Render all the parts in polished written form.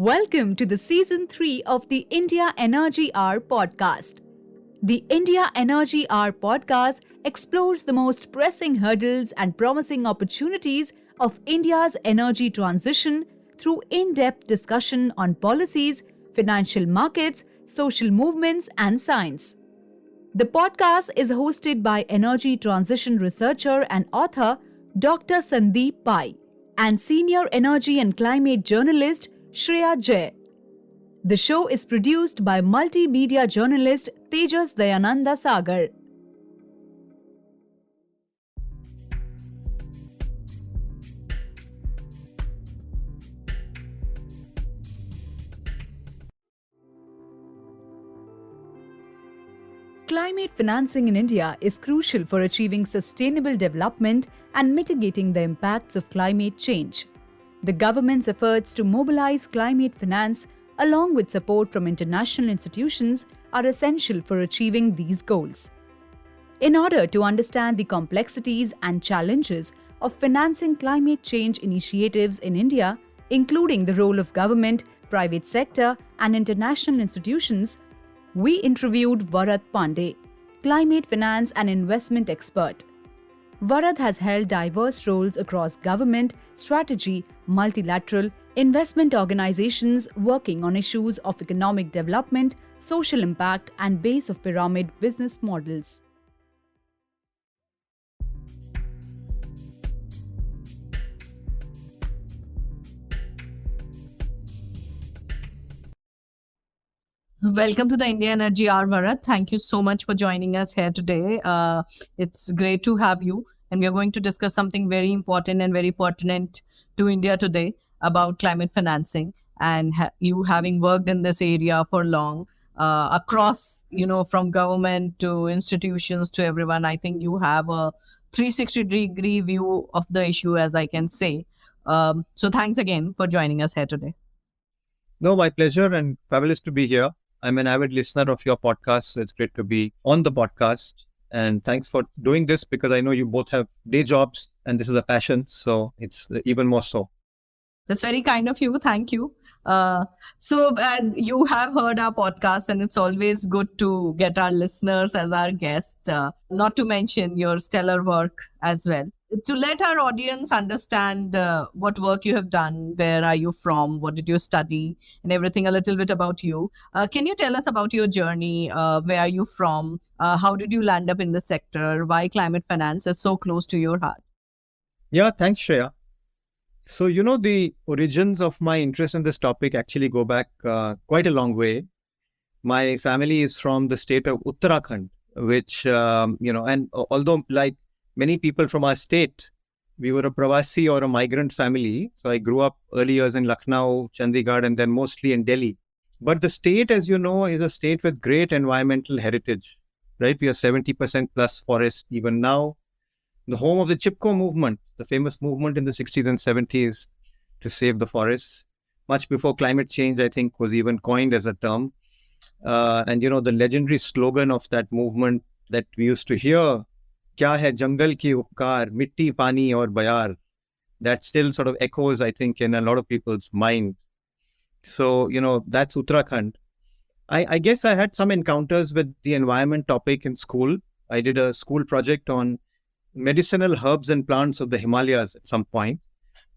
Welcome to the Season 3 of the India Energy Hour podcast. The India Energy Hour podcast explores the most pressing hurdles and promising opportunities of India's energy transition through in-depth discussion on policies, financial markets, social movements, and science. The podcast is hosted by energy transition researcher and author Dr. Sandeep Pai and senior energy and climate journalist Shreya Jay. The show is produced by multimedia journalist Tejas Dayananda Sagar. Climate financing in India is crucial for achieving sustainable development and mitigating the impacts of climate change. The government's efforts to mobilize climate finance, along with support from international institutions, are essential for achieving these goals. In order to understand the complexities and challenges of financing climate change initiatives in India, including the role of government, private sector, and international institutions, we interviewed Varad Pande, climate finance and investment expert. Varad has held diverse roles across government, strategy, multilateral, investment organizations working on issues of economic development, social impact, and base of pyramid business models. Welcome to the India Energy Hour, Varad. Thank you so much for joining us here today. It's great to have you. And we are going to discuss something very important and very pertinent to India today about climate financing. And you having worked in this area for long, across, from government to institutions to everyone, I think you have a 360-degree view of the issue, as I can say. So thanks again for joining us here today. No, my pleasure and fabulous to be here. I'm an avid listener of your podcast, so it's great to be on the podcast. And thanks for doing this because I know you both have day jobs and this is a passion, so it's even more so. That's very kind of you. Thank you. So as you have heard our podcast, and it's always good to get our listeners as our guests, not to mention your stellar work as well. To let our audience understand what work you have done, where are you from, what did you study, and everything a little bit about you. Can you tell us about your journey? Where are you from? How did you land up in the sector? Why climate finance is so close to your heart? Yeah, thanks, Shreya. So, the origins of my interest in this topic actually go back quite a long way. My family is from the state of Uttarakhand, which, and although like many people from our state, we were a Pravasi or a migrant family. So I grew up early years in Lucknow, Chandigarh, and then mostly in Delhi. But the state, as you know, is a state with great environmental heritage, right? We are 70% plus forest even now. The home of the Chipko movement, the famous movement in the 60s and 70s to save the forests. Much before climate change, I think, was even coined as a term. And the legendary slogan of that movement that we used to hear, "Kya hai jungle ki upkar, mitti, pani aur bayar," that still sort of echoes, I think, in a lot of people's mind. So, that's Uttarakhand. I guess I had some encounters with the environment topic in school. I did a school project on medicinal herbs and plants of the Himalayas at some point,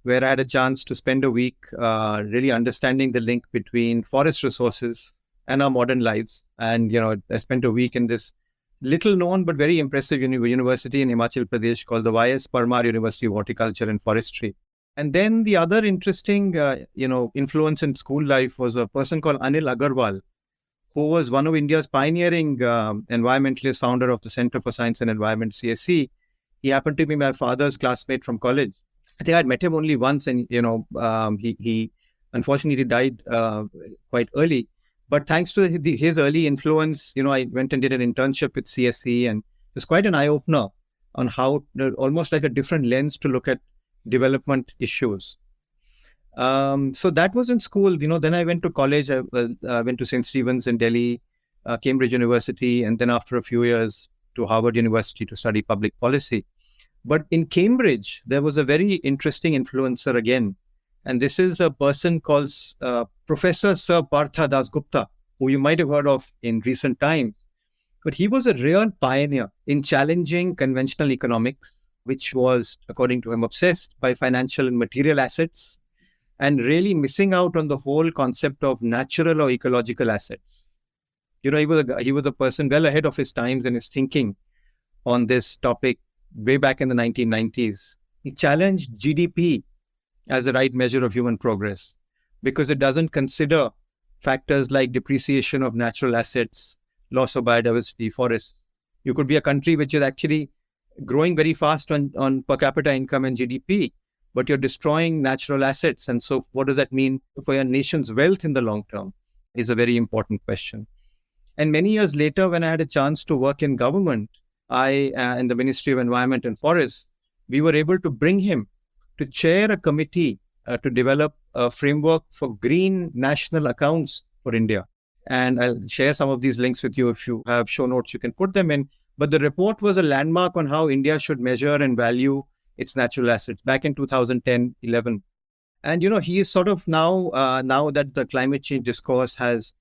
where I had a chance to spend a week really understanding the link between forest resources and our modern lives. And, I spent a week in this little known but very impressive university in Himachal Pradesh called the Y.S. Parmar University of Horticulture and Forestry. And then the other interesting, influence in school life was a person called Anil Agarwal, who was one of India's pioneering environmentalist, founder of the Center for Science and Environment, CSE. He happened to be my father's classmate from college. I think I'd met him only once, and he unfortunately died quite early. But thanks to his early influence, I went and did an internship with CSE, and it was quite an eye-opener on how almost like a different lens to look at development issues. So that was in school. Then I went to college. I went to St. Stephen's in Delhi, Cambridge University, and then after a few years to Harvard University to study public policy. But in Cambridge, there was a very interesting influencer again, And this is a person called Professor Sir Partha Dasgupta, who you might have heard of in recent times. But he was a real pioneer in challenging conventional economics, which was, according to him, obsessed by financial and material assets and really missing out on the whole concept of natural or ecological assets. He was a person well ahead of his times in his thinking on this topic way back in the 1990s. He challenged GDP as the right measure of human progress because it doesn't consider factors like depreciation of natural assets, loss of biodiversity, forests. You could be a country which is actually growing very fast on per capita income and GDP, but you're destroying natural assets. And so what does that mean for your nation's wealth in the long term is a very important question. And many years later, when I had a chance to work in government, in the Ministry of Environment and Forests, we were able to bring him to chair a committee to develop a framework for green national accounts for India. And I'll share some of these links with you. If you have show notes, you can put them in. But the report was a landmark on how India should measure and value its natural assets back in 2010-11. And, he is sort of now that the climate change discourse has,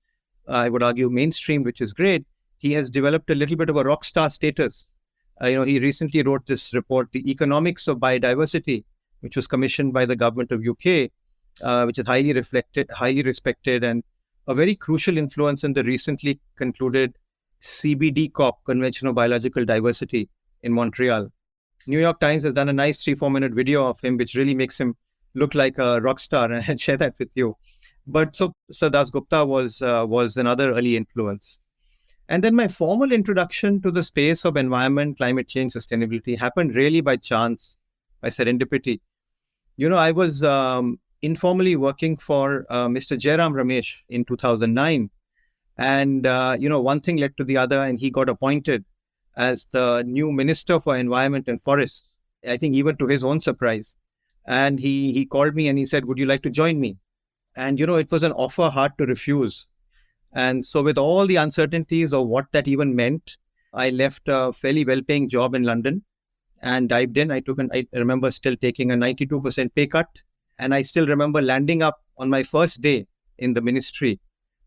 I would argue, mainstream, which is great, he has developed a little bit of a rock star status. He recently wrote this report, The Economics of Biodiversity, which was commissioned by the government of UK, which is highly respected, and a very crucial influence in the recently concluded CBD COP, Convention on Biological Diversity, in Montreal. New York Times has done a nice 3-4 minute video of him, which really makes him look like a rock star, and I'll share that with you. But so Sir Dasgupta was another early influence. And then my formal introduction to the space of environment, climate change, sustainability happened really by chance, by serendipity. I was informally working for Mr. Jairam Ramesh in 2009. And, one thing led to the other, and he got appointed as the new Minister for Environment and Forests, I think even to his own surprise. And he called me and he said, would you like to join me? And, it was an offer hard to refuse. And so with all the uncertainties of what that even meant, I left a fairly well-paying job in London and dived in. I remember still taking a 92% pay cut. And I still remember landing up on my first day in the ministry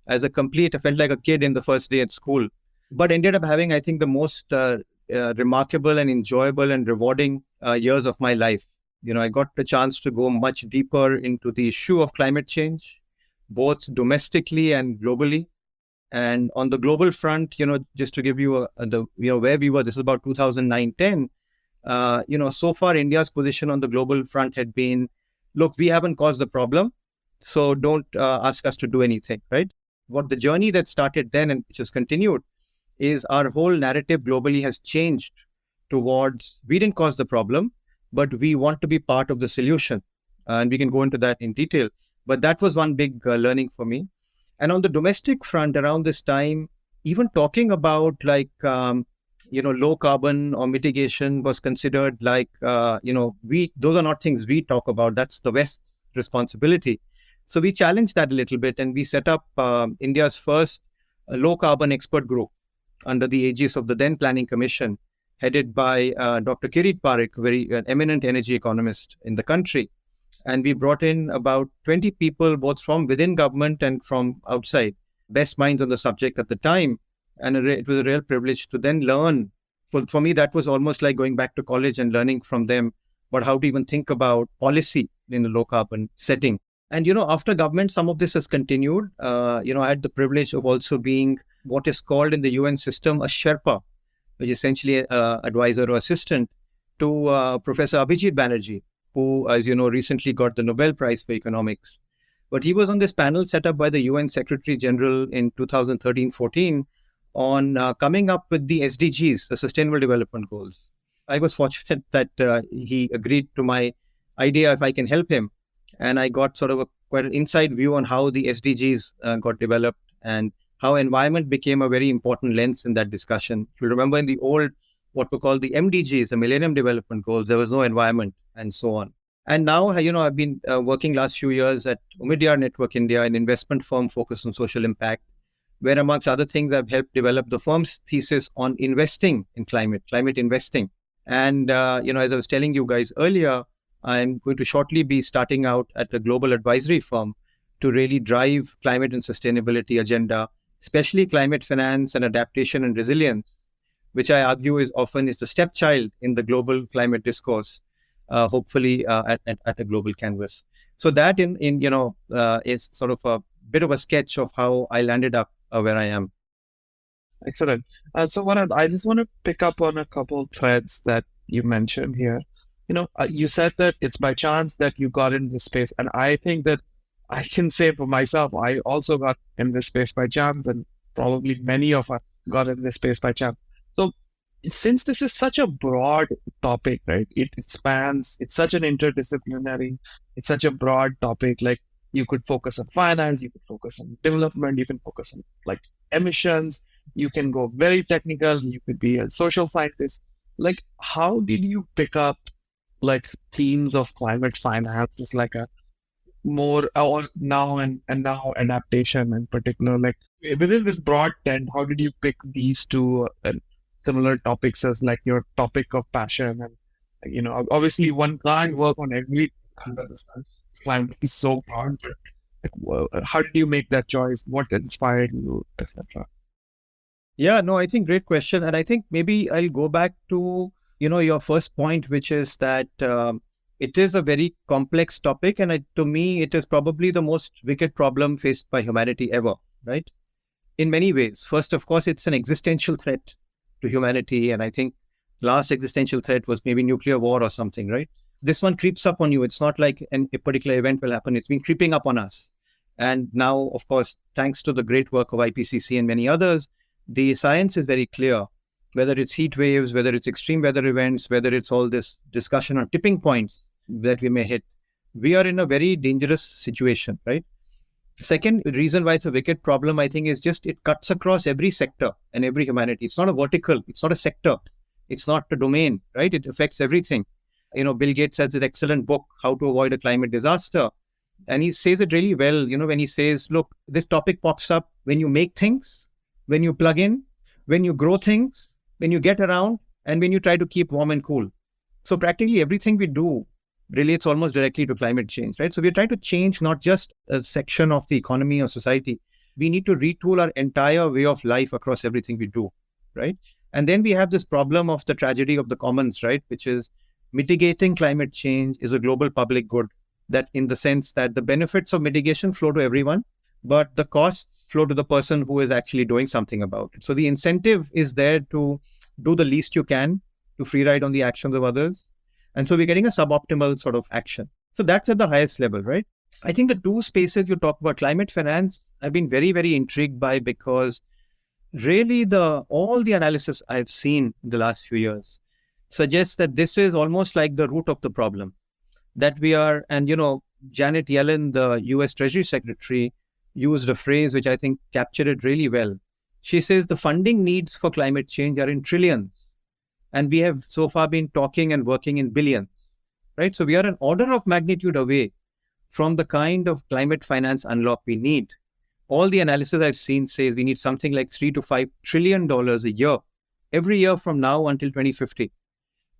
I felt like a kid in the first day at school, but ended up having, I think, the most remarkable and enjoyable and rewarding years of my life. I got the chance to go much deeper into the issue of climate change, both domestically and globally. And on the global front, just to give you where we were, this is about 2009-10. So far India's position on the global front had been, look, we haven't caused the problem, so don't ask us to do anything, right? What the journey that started then and which has continued is our whole narrative globally has changed towards, we didn't cause the problem, but we want to be part of the solution. And we can go into that in detail. But that was one big learning for me. And on the domestic front around this time, even talking about low carbon or mitigation was considered like, those are not things we talk about. That's the West's responsibility. So we challenged that a little bit and we set up India's first low carbon expert group under the aegis of the then Planning Commission, headed by Dr. Kirit Parekh, an eminent energy economist in the country. And we brought in about 20 people, both from within government and from outside, best minds on the subject at the time. And it was a real privilege to then learn. For me, that was almost like going back to college and learning from them about how to even think about policy in a low carbon setting. And, after government, some of this has continued. I had the privilege of also being what is called in the UN system a Sherpa, which is essentially an advisor or assistant to Professor Abhijit Banerjee, who, as you know, recently got the Nobel Prize for Economics. But he was on this panel set up by the UN Secretary General in 2013-14 on coming up with the SDGs, the Sustainable Development Goals. I was fortunate that he agreed to my idea if I can help him. And I got sort of quite an inside view on how the SDGs got developed and how environment became a very important lens in that discussion. You'll remember in the old, what were called the MDGs, the Millennium Development Goals, there was no environment and so on. And now, I've been working last few years at Omidyar Network India, an investment firm focused on social impact, where amongst other things, I've helped develop the firm's thesis on investing in climate investing. And, as I was telling you guys earlier, I'm going to shortly be starting out at a global advisory firm to really drive climate and sustainability agenda, especially climate finance and adaptation and resilience, which I argue is often is the stepchild in the global climate discourse, hopefully at a global canvas. So that is sort of a bit of a sketch of how I landed up where I am. Excellent. So, Varad, I just want to pick up on a couple threads that you mentioned here. You said that it's by chance that you got in this space, and I think that I can say for myself, I also got in this space by chance, and probably many of us got in this space by chance. So, since this is such a broad topic, right? It spans. It's such an interdisciplinary. It's such a broad topic. Like you could focus on finance, you could focus on development, you can focus on like emissions. You can go very technical. You could be a social scientist. Like, how did you pick up like themes of climate finance as like a more or now and now adaptation in particular? Like within this broad tent, how did you pick these two similar topics as like your topic of passion? And obviously one can't work on everything under the sun. Climate is so broad. But how did you make that choice? What inspired you, etc.? Yeah, no, I think great question. And I think maybe I'll go back to, your first point, which is that it is a very complex topic. And to me, it is probably the most wicked problem faced by humanity ever, right? In many ways. First, of course, it's an existential threat to humanity. And I think last existential threat was maybe nuclear war or something, right? This one creeps up on you. It's not like a particular event will happen. It's been creeping up on us. And now, of course, thanks to the great work of IPCC and many others, the science is very clear, whether it's heat waves, whether it's extreme weather events, whether it's all this discussion on tipping points that we may hit. We are in a very dangerous situation, right? Second reason why it's a wicked problem, I think, is just it cuts across every sector and every humanity. It's not a vertical, it's not a sector, it's not a domain, right? It affects everything. Bill Gates has this excellent book, How to Avoid a Climate Disaster. And he says it really well, when he says, look, this topic pops up when you make things, when you plug in, when you grow things, when you get around, and when you try to keep warm and cool. So practically everything we do relates almost directly to climate change, right? So we're trying to change not just a section of the economy or society. We need to retool our entire way of life across everything we do, right? And then we have this problem of the tragedy of the commons, right? Which is mitigating climate change is a global public good, that in the sense that the benefits of mitigation flow to everyone, but the costs flow to the person who is actually doing something about it. So the incentive is there to do the least you can to free ride on the actions of others. And so we're getting a suboptimal sort of action. So that's at the highest level, right? I think the two spaces you talk about, climate finance, I've been very, very intrigued by, because really all the analysis I've seen in the last few years suggests that this is almost like the root of the problem. That we are, and Janet Yellen, the US Treasury Secretary, used a phrase which I think captured it really well. She says the funding needs for climate change are in trillions. And we have so far been talking and working in billions, right? So we are an order of magnitude away from the kind of climate finance unlock we need. All the analysis I've seen says we need something like $3 to $5 trillion a year, every year from now until 2050,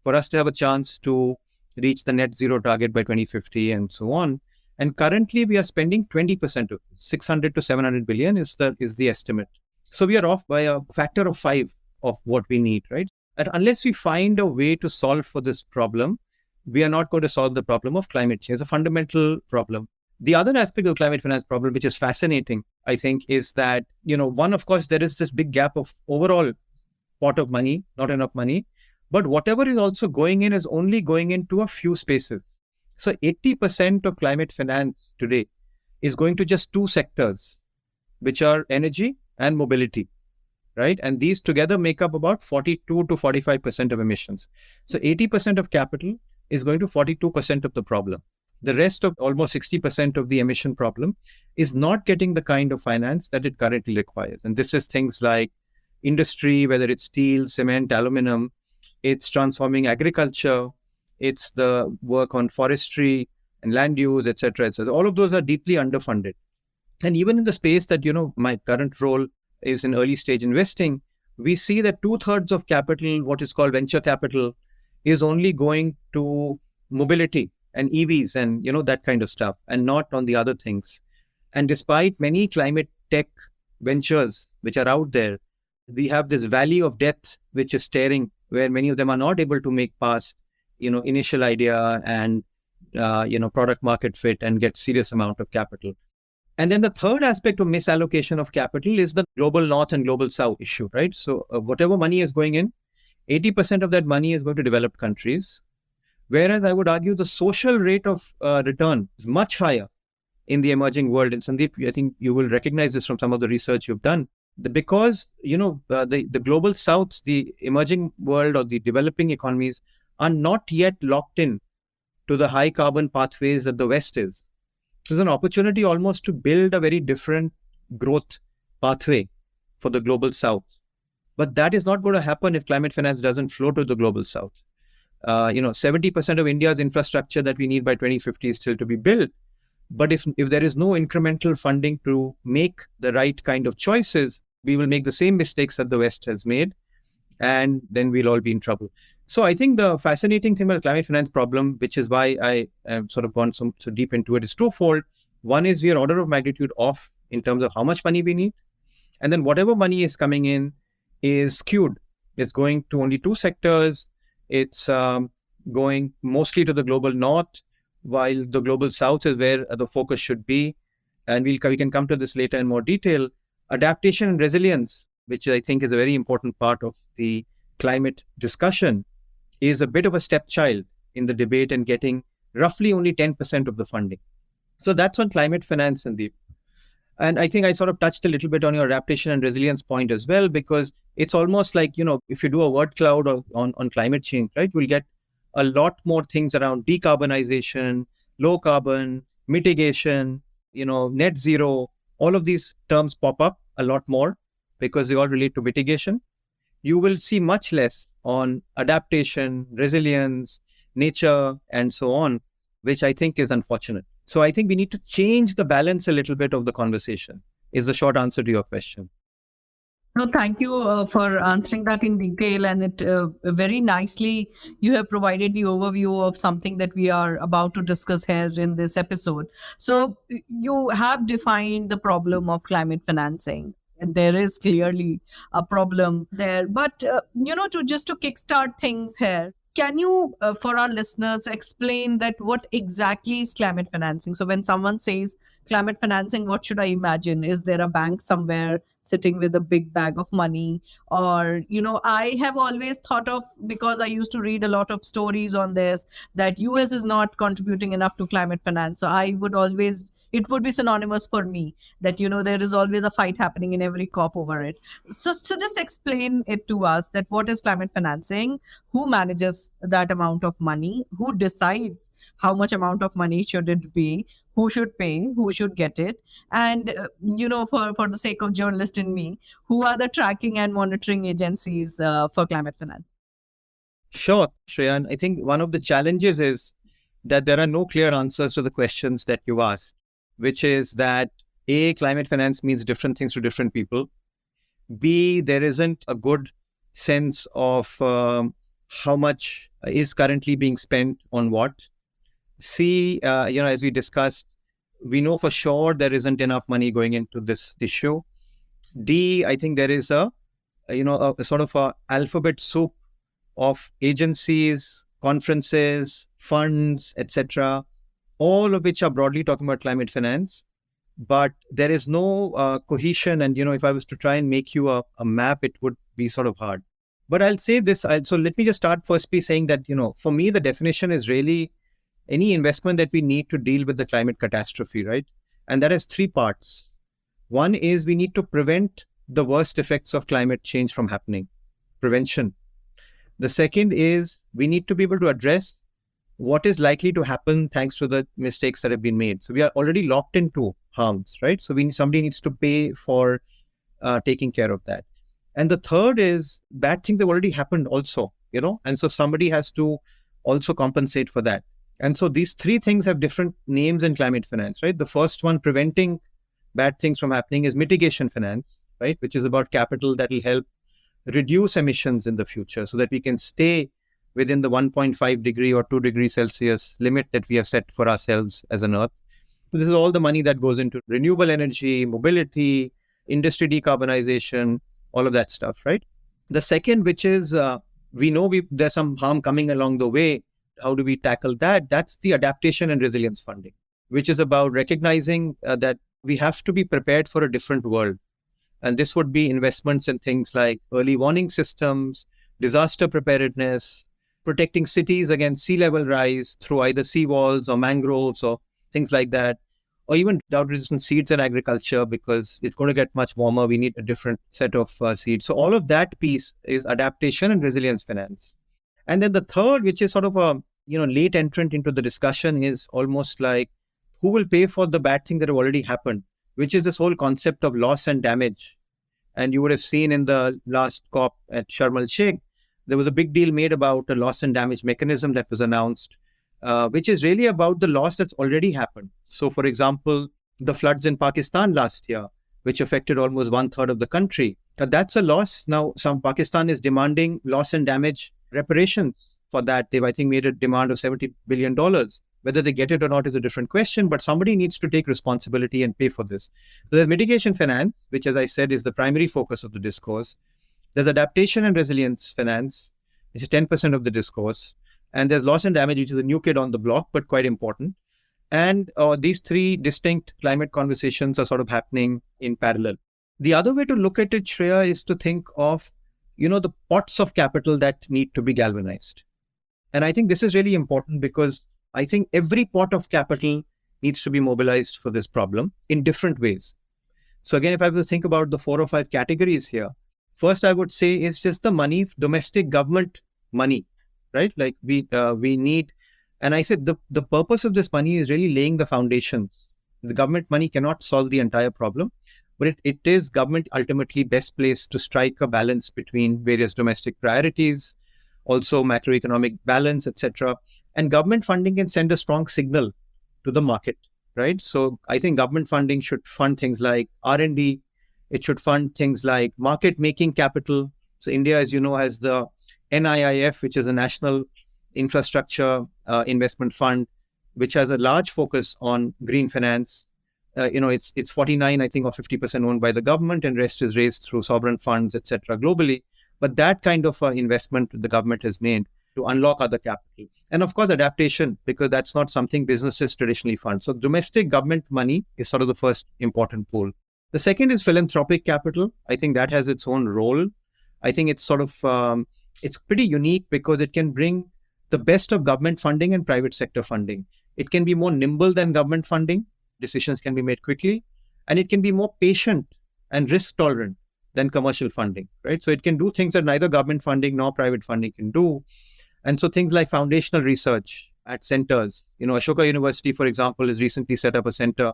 for us to have a chance to reach the net zero target by 2050 and so on. And currently we are spending 20% of it. 600 to 700 billion is the estimate. So we are off by a factor of 5 of what we need, right? And unless we find a way to solve for this problem, we are not going to solve the problem of climate change. It's a fundamental problem. The other aspect of climate finance problem, which is fascinating, I think, is that, one, of course, there is this big gap of overall pot of money, not enough money. But whatever is also going in is only going into a few spaces. So 80% of climate finance today is going to just two sectors, which are energy and mobility, right? And these together make up about 42 to 45% of emissions. So 80% of capital is going to 42% of the problem. The rest of almost 60% of the emission problem is not getting the kind of finance that it currently requires. And this is things like industry, whether it's steel, cement, aluminum, it's transforming agriculture, it's the work on forestry and land use, etc., etc. All of those are deeply underfunded. And even in the space that, my current role is in early stage investing, we see that 2/3 of capital, what is called venture capital, is only going to mobility and EVs and, that kind of stuff, and not on the other things. And despite many climate tech ventures which are out there, we have this valley of death which is staring, where many of them are not able to make past, initial idea and, product market fit and get serious amount of capital. And then the third aspect of misallocation of capital is the global north and global south issue, right? So whatever money is going in, 80% of that money is going to developed countries. Whereas I would argue the social rate of return is much higher in the emerging world. And Sandeep, I think you will recognize this from some of the research you've done. Because, the global south, the emerging world or the developing economies are not yet locked in to the high carbon pathways that the West is. There's an opportunity almost to build a very different growth pathway for the global south. But that is not going to happen if climate finance doesn't flow to the global south. 70% of India's infrastructure that we need by 2050 is still to be built. But if there is no incremental funding to make the right kind of choices, we will make the same mistakes that the West has made, and then we'll all be in trouble. So I think the fascinating thing about the climate finance problem, which is why I have sort of gone so deep into it, is twofold. One is your order of magnitude off in terms of how much money we need. And then whatever money is coming in is skewed. It's going to only two sectors. It's going mostly to the global north, while the global south is where the focus should be. And we can come to this later in more detail. Adaptation and resilience, which I think is a very important part of the climate discussion, is a bit of a stepchild in the debate and getting roughly only 10% of the funding. So that's on climate finance, Sandeep. And I think I sort of touched a little bit on your adaptation and resilience point as well, because it's almost like, if you do a word cloud on climate change, right, you'll get a lot more things around decarbonization, low carbon, mitigation, net zero. All of these terms pop up a lot more because they all relate to mitigation. You will see much less on adaptation, resilience, nature, and so on, which I think is unfortunate. So I think we need to change the balance a little bit of the conversation, is the short answer to your question. No, thank you for answering that in detail. And it very nicely, you have provided the overview of something that we are about to discuss here in this episode. So you have defined the problem of climate financing. And there is clearly a problem there. But, to kickstart things here, can you, for our listeners, explain that what exactly is climate financing? So when someone says climate financing, what should I imagine? Is there a bank somewhere sitting with a big bag of money? Or, I have always thought of, because I used to read a lot of stories on this, that US is not contributing enough to climate finance. So it would be synonymous for me that, there is always a fight happening in every COP over it. So just explain it to us, that what is climate financing? Who manages that amount of money? Who decides how much amount of money should it be? Who should pay? Who should get it? And, for the sake of journalist in me, who are the tracking and monitoring agencies for climate finance? Sure, Shreya. And I think one of the challenges is that there are no clear answers to the questions that you asked, which is that A, climate finance means different things to different people. B, there isn't a good sense of how much is currently being spent on what. C, as we discussed, we know for sure there isn't enough money going into this issue. D, I think there is a sort of a alphabet soup of agencies, conferences, funds, etc., all of which are broadly talking about climate finance, but there is no cohesion. And, if I was to try and make you a map, it would be sort of hard. But I'll say this. So let me just start first by saying that, for me, the definition is really any investment that we need to deal with the climate catastrophe, right? And that has three parts. One is we need to prevent the worst effects of climate change from happening, prevention. The second is we need to be able to address what is likely to happen thanks to the mistakes that have been made. So we are already locked into harms, right? So somebody needs to pay for taking care of that. And the third is bad things have already happened also, and so somebody has to also compensate for that. And so these three things have different names in climate finance, right? The first one, preventing bad things from happening, is mitigation finance, right? Which is about capital that will help reduce emissions in the future so that we can stay within the 1.5 degree or 2 degree Celsius limit that we have set for ourselves as an Earth. So this is all the money that goes into renewable energy, mobility, industry decarbonization, all of that stuff, right? The second, which is we know there's some harm coming along the way. How do we tackle that? That's the adaptation and resilience funding, which is about recognizing that we have to be prepared for a different world. And this would be investments in things like early warning systems, disaster preparedness, protecting cities against sea level rise through either seawalls or mangroves or things like that, or even drought-resistant seeds and agriculture, because it's going to get much warmer. We need a different set of seeds. So all of that piece is adaptation and resilience finance. And then the third, which is sort of a late entrant into the discussion, is almost like who will pay for the bad thing that have already happened, which is this whole concept of loss and damage. And you would have seen in the last COP at Sharm el-Sheikh, there was a big deal made about a loss and damage mechanism that was announced, which is really about the loss that's already happened. So, for example, the floods in Pakistan last year, which affected almost 1/3 of the country, that's a loss. Now, Pakistan is demanding loss and damage reparations for that. They've, I think, made a demand of $70 billion. Whether they get it or not is a different question, but somebody needs to take responsibility and pay for this. So there's mitigation finance, which, as I said, is the primary focus of the discourse. There's adaptation and resilience finance, which is 10% of the discourse. And there's loss and damage, which is a new kid on the block, but quite important. And these three distinct climate conversations are sort of happening in parallel. The other way to look at it, Shreya, is to think of, the pots of capital that need to be galvanized. And I think this is really important because I think every pot of capital needs to be mobilized for this problem in different ways. So again, if I have to think about the 4 or 5 categories here, first I would say is just the money, domestic government money, right? Like we need, and I said the purpose of this money is really laying the foundations. The government money cannot solve the entire problem, but it is government ultimately best placed to strike a balance between various domestic priorities, also macroeconomic balance, etc. And government funding can send a strong signal to the market, right? So I think government funding should fund things like R&D. It should fund things like market making capital. So India, as you know, has the NIIF, which is a National Infrastructure Investment Fund, which has a large focus on green finance. It's 49, I think, or 50% owned by the government, and rest is raised through sovereign funds, etc. globally. But that kind of investment the government has made to unlock other capital. And of course, adaptation, because that's not something businesses traditionally fund. So domestic government money is sort of the first important pool. The second is philanthropic capital. I think that has its own role. I think it's sort of, it's pretty unique because it can bring the best of government funding and private sector funding. It can be more nimble than government funding. Decisions can be made quickly. And it can be more patient and risk tolerant than commercial funding, right? So it can do things that neither government funding nor private funding can do. And so things like foundational research at centers, Ashoka University, for example, has recently set up a center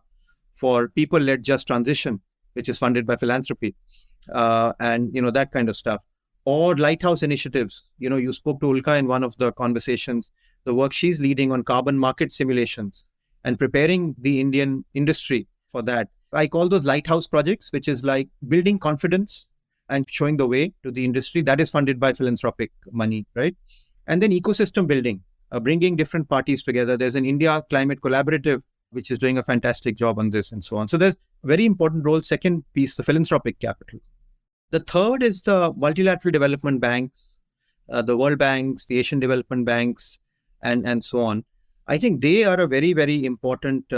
for people-led just transition, which is funded by philanthropy, and that kind of stuff. Or lighthouse initiatives. You spoke to Ulka in one of the conversations, the work she's leading on carbon market simulations and preparing the Indian industry for that. I call those lighthouse projects, which is like building confidence and showing the way to the industry. That is funded by philanthropic money, right? And then ecosystem building, bringing different parties together. There's an India Climate Collaborative, which is doing a fantastic job on this and so on. So there's a very important role. Second piece, the philanthropic capital. The third is the multilateral development banks, the World Banks, the Asian Development Banks, and so on. I think they are a very, very important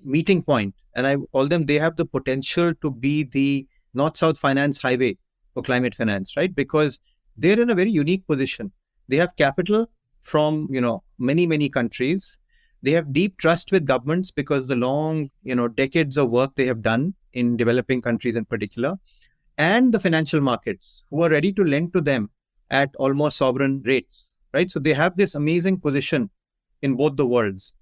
meeting point. And I call them, they have the potential to be the North-South finance highway for climate finance, right? Because they're in a very unique position. They have capital from, many, many countries. They have deep trust with governments because the long, decades of work they have done in developing countries in particular, and the financial markets who are ready to lend to them at almost sovereign rates, right? So they have this amazing position in both the worlds.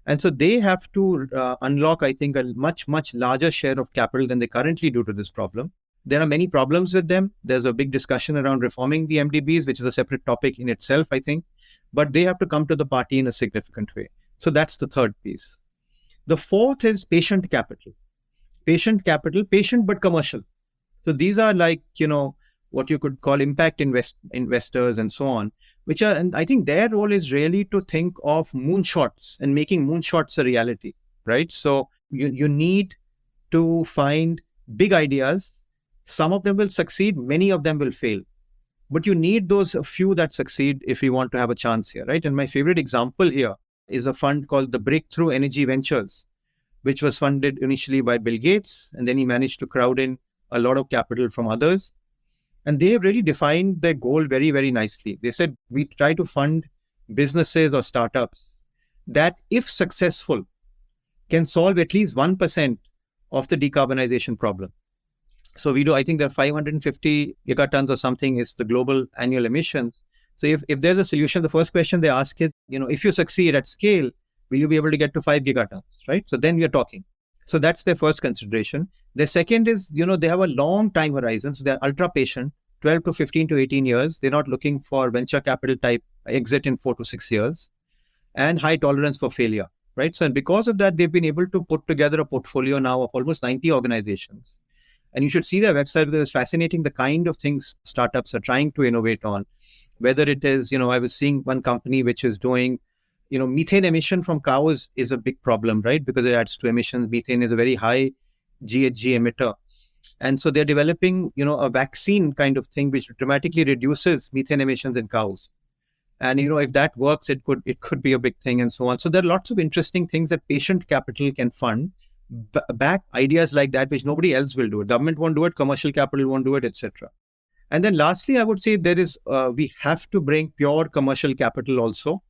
And so they have to unlock, I think, a much, much larger share of capital than they currently do to this problem. There are many problems with them. There's a big discussion around reforming the MDBs, which is a separate topic in itself, I think. But they have to come to the party in a significant way. So that's the third piece. The fourth is patient capital. Patient capital, patient but commercial. So these are like, what you could call impact investors and so on, and I think their role is really to think of moonshots and making moonshots a reality, right? So you need to find big ideas. Some of them will succeed, many of them will fail. But you need those few that succeed if you want to have a chance here, right? And my favorite example here is a fund called the Breakthrough Energy Ventures, which was funded initially by Bill Gates, and then he managed to crowd in a lot of capital from others. And they have really defined their goal very, very nicely. They said, we try to fund businesses or startups that, if successful, can solve at least 1% of the decarbonization problem. So we do, I think there are 550 gigatons or something is the global annual emissions. So if there's a solution, the first question they ask is, if you succeed at scale, will you be able to get to 5 gigatons, right? So then we are talking. So that's their first consideration. The second is, they have a long time horizon. So they're ultra patient, 12 to 15 to 18 years. They're not looking for venture capital type exit in 4 to 6 years, and high tolerance for failure, right? So, and because of that, they've been able to put together a portfolio now of almost 90 organizations. And you should see their website because it's fascinating the kind of things startups are trying to innovate on. Whether it is, I was seeing one company which is doing, methane emission from cows is a big problem, right? Because it adds to emissions. Methane is a very high GHG emitter. And so they're developing, a vaccine kind of thing which dramatically reduces methane emissions in cows. And, if that works, it could be a big thing and so on. So there are lots of interesting things that patient capital can fund, back ideas like that, which nobody else will do it. Government won't do it, commercial capital won't do it, etc. And then lastly, I would say we have to bring pure commercial capital also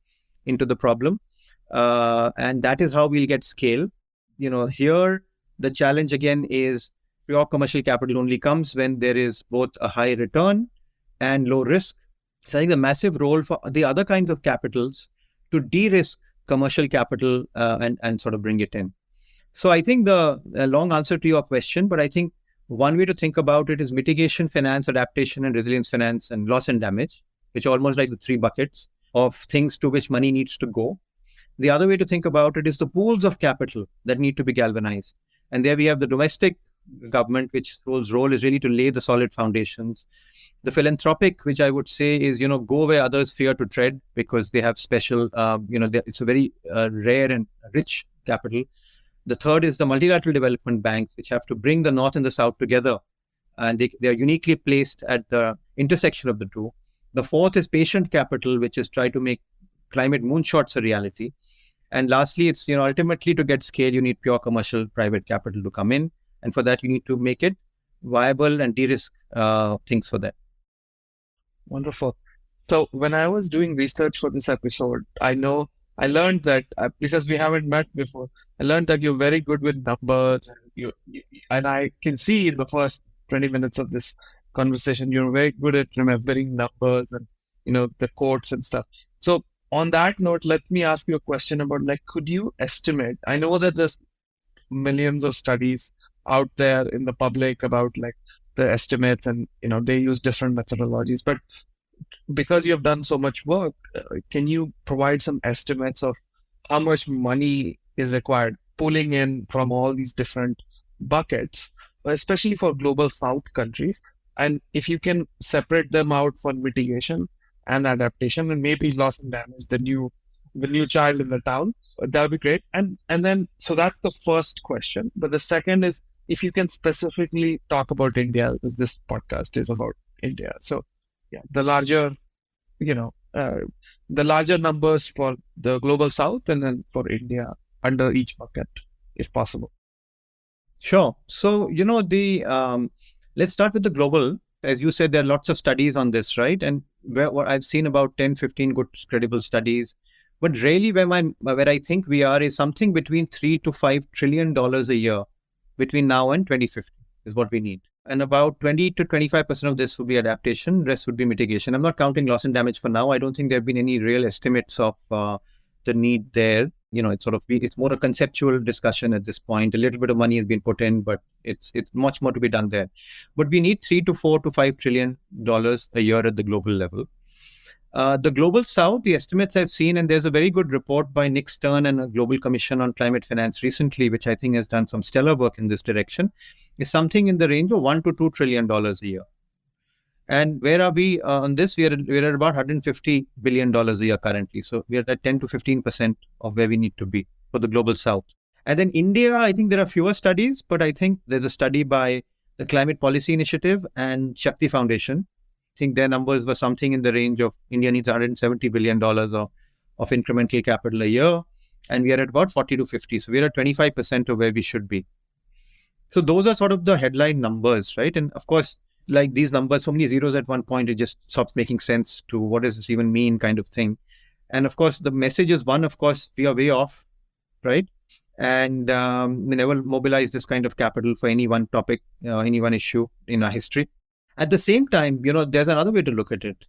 into the problem. And that is how we'll get scale. Here, the challenge again is pure commercial capital only comes when there is both a high return and low risk. So I think a massive role for the other kinds of capitals to de-risk commercial capital and sort of bring it in. So I think the long answer to your question, but I think one way to think about it is mitigation finance, adaptation and resilience finance, and loss and damage, which are almost like the 3 buckets of things to which money needs to go. The other way to think about it is the pools of capital that need to be galvanized. And there we have the domestic government, whose role is really to lay the solid foundations. The philanthropic, which I would say is, go where others fear to tread because they have special, it's a very rare and rich capital. The third is the multilateral development banks, which have to bring the North and the South together. And they are uniquely placed at the intersection of the two. The fourth is patient capital, which is try to make climate moonshots a reality. And lastly, it's, ultimately to get scale, you need pure commercial private capital to come in. And for that, you need to make it viable and de-risk things for that. Wonderful. So when I was doing research for this episode, I learned that because we haven't met before, I learned that you're very good with numbers. And I can see in the first 20 minutes of this conversation, you're very good at remembering numbers and, the quotes and stuff. So on that note, let me ask you a question about, could you estimate? I know that there's millions of studies out there in the public about the estimates and, they use different methodologies, but because you have done so much work, can you provide some estimates of how much money is required pulling in from all these different buckets, especially for global South countries? And if you can separate them out for mitigation and adaptation and maybe loss and damage, the new child in the town, that would be great. And then, so that's the first question. But the second is, if you can specifically talk about India, because this podcast is about India. So yeah, the larger numbers for the global South and then for India under each bucket, if possible. Sure. So, let's start with the global. As you said, there are lots of studies on this, right? And what I've seen about 10, 15 good credible studies. But really where I think we are is something between $3 to $5 trillion a year between now and 2050 is what we need. And about 20 to 25% of this would be adaptation, rest would be mitigation. I'm not counting loss and damage for now. I don't think there have been any real estimates of the need there. It's more a conceptual discussion at this point. A little bit of money has been put in, but it's much more to be done there. But we need $3 to $4 to $5 trillion a year at the global level. The Global South, the estimates I've seen, and there's a very good report by Nick Stern and a Global Commission on Climate Finance recently, which I think has done some stellar work in this direction, is something in the range of $1 to $2 trillion a year. And where are we on this? We're at about $150 billion a year currently. So we're at 10 to 15% of where we need to be for the global south. And then India, I think there are fewer studies, but I think there's a study by the Climate Policy Initiative and Shakti Foundation. I think their numbers were something in the range of India needs $170 billion of incremental capital a year. And we are at about 40 to 50. So we're at 25% of where we should be. So those are sort of the headline numbers, right? And of course, like these numbers, so many zeros at one point, it just stops making sense to what does this even mean kind of thing. And of course, the message is one, of course, we are way off, right? And we never mobilize this kind of capital for any one topic, any one issue in our history. At the same time, there's another way to look at it,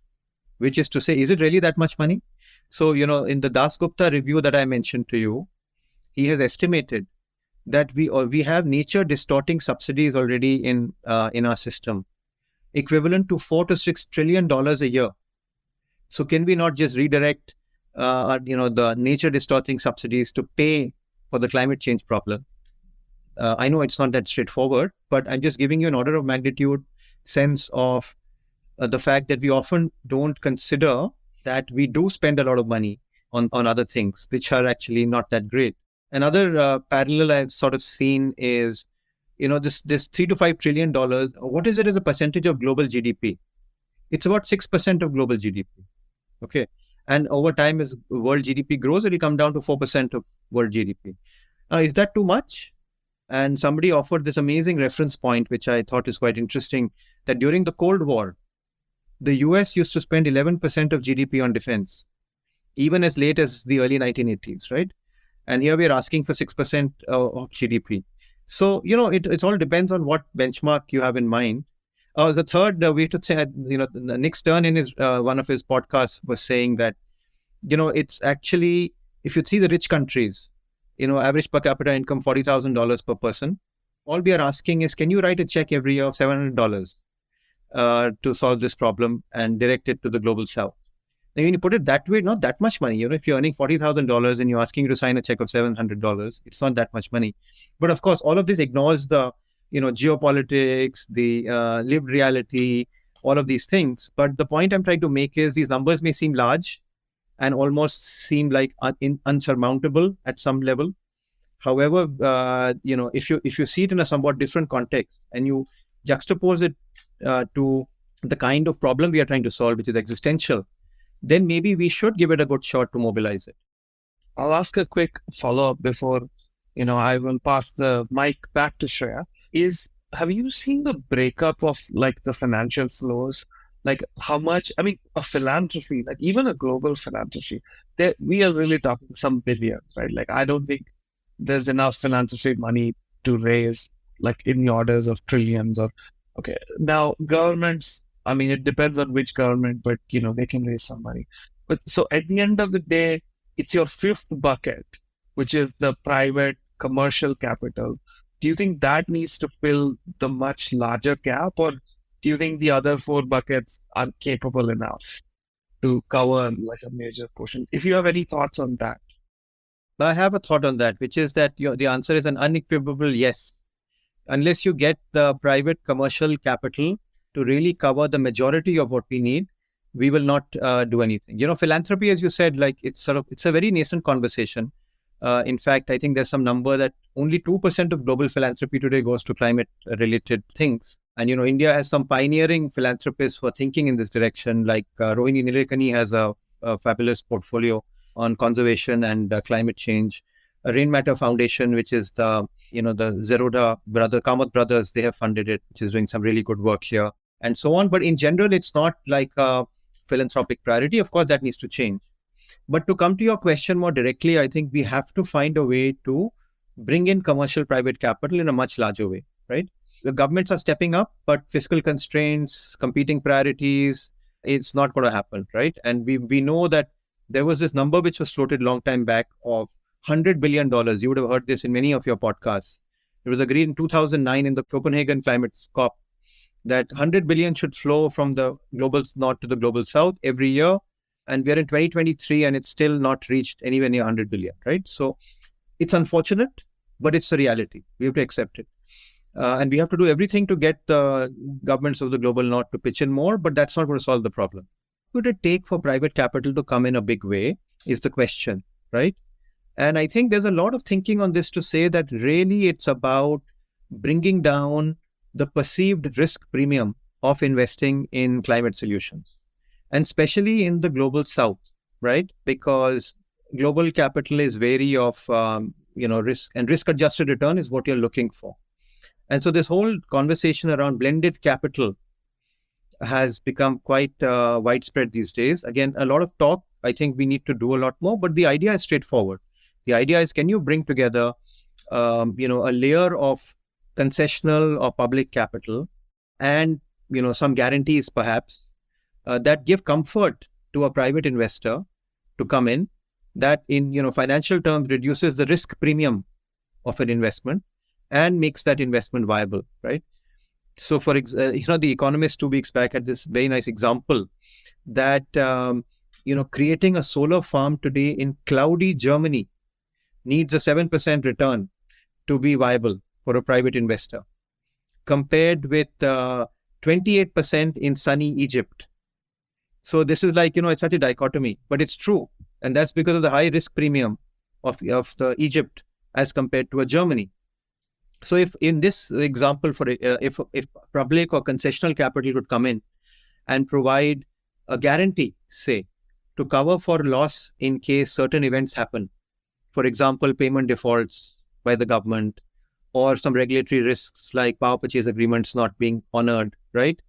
which is to say, is it really that much money? So, in the Das Gupta review that I mentioned to you, he has estimated that we have nature distorting subsidies already in our system, equivalent to $4 to $6 trillion a year. So can we not just redirect the nature distorting subsidies to pay for the climate change problem? I know it's not that straightforward, but I'm just giving you an order of magnitude sense of the fact that we often don't consider that we do spend a lot of money on other things, which are actually not that great. Another parallel I've sort of seen is, this $3 to $5 trillion. What is it as a percentage of global GDP? It's about 6% of global GDP. Okay. And over time, as world GDP grows, it will come down to 4% of world GDP. Is that too much? And somebody offered this amazing reference point, which I thought is quite interesting, that during the Cold War, the US used to spend 11% of GDP on defense, even as late as the early 1980s, right? And here we are asking for 6% of GDP. So, it all depends on what benchmark you have in mind. The third way to say, Nick Stern in his one of his podcasts was saying that, it's actually, if you see the rich countries, average per capita income, $40,000 per person. All we are asking is, can you write a check every year of $700 to solve this problem and direct it to the global south? Now, when you put it that way, not that much money. If you're earning $40,000 and you're asking you to sign a check of $700, it's not that much money. But of course, all of this ignores the, geopolitics, the lived reality, all of these things. But the point I'm trying to make is these numbers may seem large and almost seem like unsurmountable at some level. However, if you see it in a somewhat different context and you juxtapose it to the kind of problem we are trying to solve, which is existential, then maybe we should give it a good shot to mobilize it. I'll ask a quick follow-up before, I will pass the mic back to Shreya. Have you seen the breakup of like the financial flows? Like how much, a philanthropy, like even a global philanthropy, we are really talking some billions, right? Like I don't think there's enough philanthropy money to raise like in the orders of trillions okay. Now governments, it depends on which government, but they can raise some money. But so at the end of the day, it's your fifth bucket, which is the private commercial capital. Do you think that needs to fill the much larger gap, or do you think the other four buckets are capable enough to cover like a major portion? If you have any thoughts on that. I have a thought on that, which is that the answer is an unequivocal yes. Unless you get the private commercial capital to really cover the majority of what we need, we will not do anything. Philanthropy, as you said, like it's a very nascent conversation. In fact, I think there's some number that only 2% of global philanthropy today goes to climate-related things. And, India has some pioneering philanthropists who are thinking in this direction, like Rohini Nilekani has a fabulous portfolio on conservation and climate change. Rainmatter Foundation, which is the Zeroda Kamath brothers, they have funded it, which is doing some really good work here, and so on. But in general, it's not like a philanthropic priority. Of course, that needs to change. But to come to your question more directly, I think we have to find a way to bring in commercial private capital in a much larger way, right? The governments are stepping up, but fiscal constraints, competing priorities, it's not going to happen, right? And we know that there was this number which was floated a long time back of $100 billion. You would have heard this in many of your podcasts. It was agreed in 2009 in the Copenhagen Climate COP that 100 billion should flow from the global north to the global south every year. And we're in 2023 and it's still not reached anywhere near 100 billion, right? So it's unfortunate, but it's the reality. We have to accept it. And we have to do everything to get the governments of the global north to pitch in more, but that's not going to solve the problem. What would it take for private capital to come in a big way is the question, right? And I think there's a lot of thinking on this to say that really it's about bringing down the perceived risk premium of investing in climate solutions, and especially in the global south, right? Because global capital is wary of risk, and risk adjusted return is what you're looking for. And so this whole conversation around blended capital has become quite widespread these days. Again, a lot of talk. I think we need to do a lot more, but the idea is straightforward. The idea is, can you bring together, a layer of concessional or public capital and, some guarantees perhaps that give comfort to a private investor to come in, that in, financial terms reduces the risk premium of an investment and makes that investment viable, right? So, the Economist 2 weeks back had this very nice example that, creating a solar farm today in cloudy Germany needs a 7% return to be viable for a private investor, compared with 28% in sunny Egypt. So this is like, it's such a dichotomy, but it's true. And that's because of the high risk premium of the Egypt as compared to a Germany. So if in this example, if public or concessional capital could come in and provide a guarantee, say, to cover for loss in case certain events happen, for example, payment defaults by the government, or some regulatory risks like power purchase agreements not being honored, right?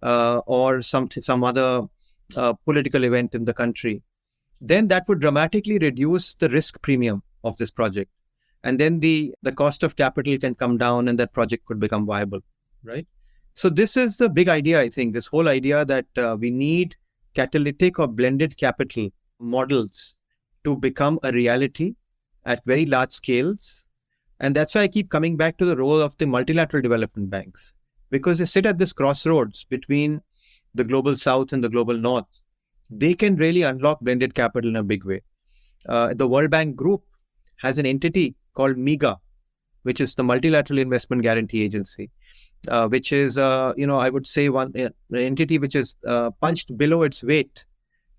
Or some other political event in the country, then that would dramatically reduce the risk premium of this project. And then the cost of capital can come down and that project could become viable, right? So this is the big idea, I think, this whole idea that we need catalytic or blended capital models to become a reality at very large scales. And that's why I keep coming back to the role of the multilateral development banks, because they sit at this crossroads between the global south and the global north. They can really unlock blended capital in a big way. The World Bank Group has an entity called MIGA, which is the Multilateral Investment Guarantee Agency, which is, I would say one entity which is punched below its weight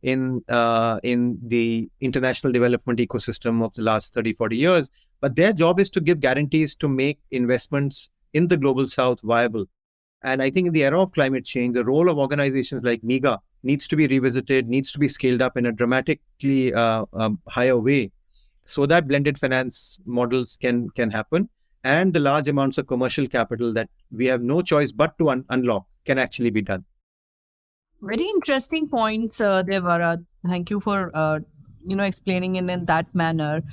in the international development ecosystem of the last 30, 40 years. But their job is to give guarantees to make investments in the global south viable. And I think in the era of climate change, the role of organizations like MIGA needs to be revisited, needs to be scaled up in a dramatically higher way, so that blended finance models can happen, and the large amounts of commercial capital that we have no choice but to unlock can actually be done. Very interesting points there, Varad. Thank you for explaining it in that manner.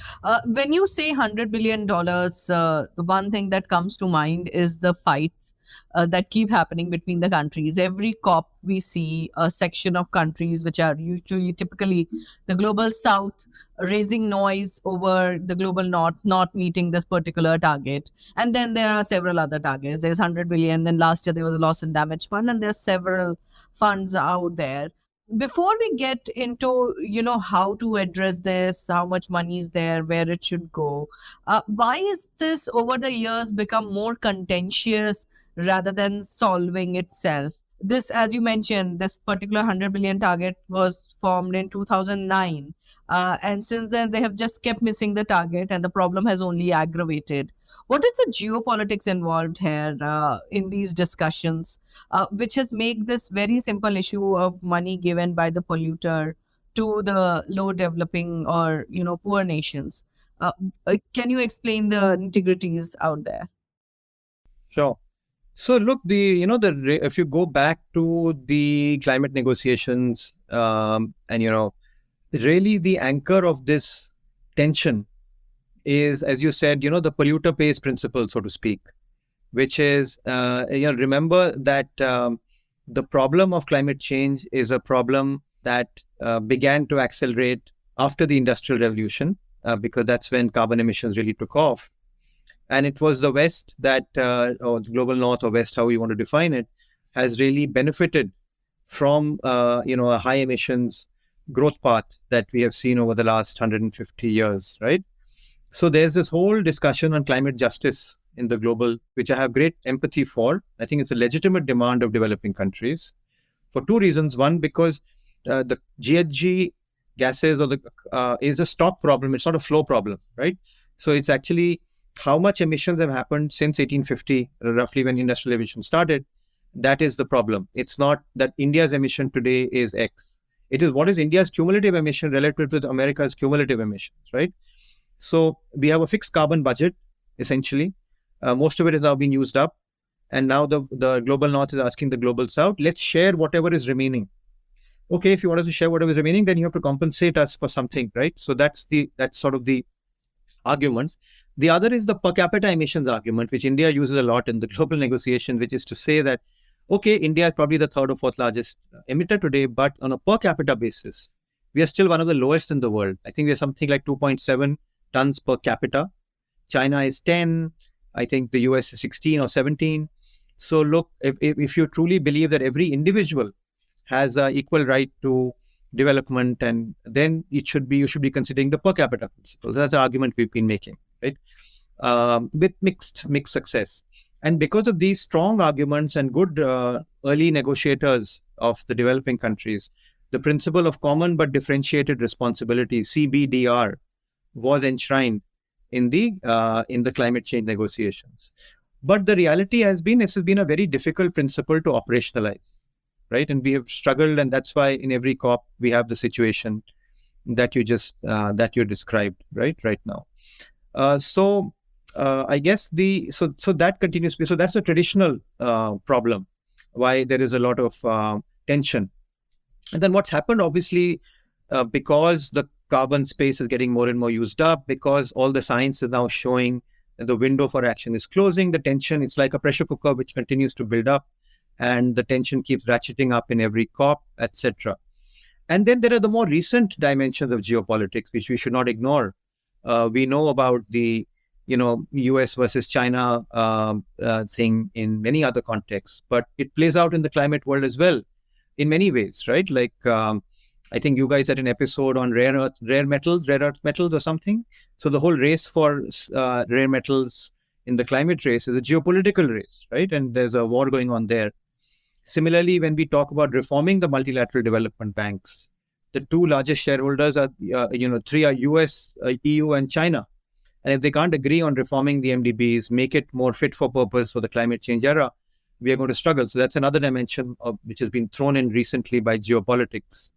When you say $100 billion, the one thing that comes to mind is the fights that keep happening between the countries. Every COP, we see a section of countries which are typically the global south raising noise over the global north not meeting this particular target. And then there are several other targets. There's 100 billion. Then last year there was a loss and damage fund, and there's several funds out there. Before we get into how to address this, how much money is there, where it should go, why is this over the years become more contentious rather than solving itself? This, as you mentioned, this particular 100 billion target was formed in 2009, and since then they have just kept missing the target, and the problem has only aggravated. What is the geopolitics involved here in these discussions, which has made this very simple issue of money given by the polluter to the low developing or poor nations? Can you explain the nitty-gritties out there? Sure. So look, if you go back to the climate negotiations, and really the anchor of this tension is, as you said, the polluter pays principle, so to speak, which is, remember that the problem of climate change is a problem that began to accelerate after the Industrial Revolution, because that's when carbon emissions really took off. And it was the West that, or the global North or West, how you want to define it, has really benefited from, a high emissions growth path that we have seen over the last 150 years, right? So there's this whole discussion on climate justice in the global, which I have great empathy for. I think it's a legitimate demand of developing countries for two reasons. One, because the GHG gases is a stock problem. It's not a flow problem, right? So it's actually how much emissions have happened since 1850, roughly when industrial aviation started. That is the problem. It's not that India's emission today is X. It is what is India's cumulative emission relative to America's cumulative emissions, right? So we have a fixed carbon budget, essentially. Most of it is now being used up. And now the global north is asking the global south, let's share whatever is remaining. Okay, if you wanted to share whatever is remaining, then you have to compensate us for something, right? So that's sort of the argument. The other is the per capita emissions argument, which India uses a lot in the global negotiation, which is to say that, okay, India is probably the third or fourth largest emitter today, but on a per capita basis, we are still one of the lowest in the world. I think we're something like 2.7 tons per capita. China is 10. I think the US is 16 or 17. So look, if you truly believe that every individual has an equal right to development, and then you should be considering the per capita principle. That's the argument we've been making, right? With mixed success. And because of these strong arguments and good early negotiators of the developing countries, the principle of common but differentiated responsibility, CBDR, was enshrined in the climate change negotiations. But the reality has been, this has been a very difficult principle to operationalize, right? And we have struggled, and that's why in every COP we have the situation that you described, right now. I guess so that continues to be, so that's a traditional problem, why there is a lot of tension. And then what's happened, obviously, because the carbon space is getting more and more used up, because all the science is now showing that the window for action is closing, the tension, it's like a pressure cooker which continues to build up, and the tension keeps ratcheting up in every COP, etc. And then there are the more recent dimensions of geopolitics, which we should not ignore. We know about the US versus China thing in many other contexts, but it plays out in the climate world as well in many ways, right? Like I think you guys had an episode on rare earth metals or something. So the whole race for rare metals in the climate race is a geopolitical race, right? And there's a war going on there. Similarly, when we talk about reforming the multilateral development banks, the two largest shareholders are, three are US, EU, and China. And if they can't agree on reforming the MDBs, make it more fit for purpose for the climate change era, we are going to struggle. So that's another dimension which has been thrown in recently by geopolitics.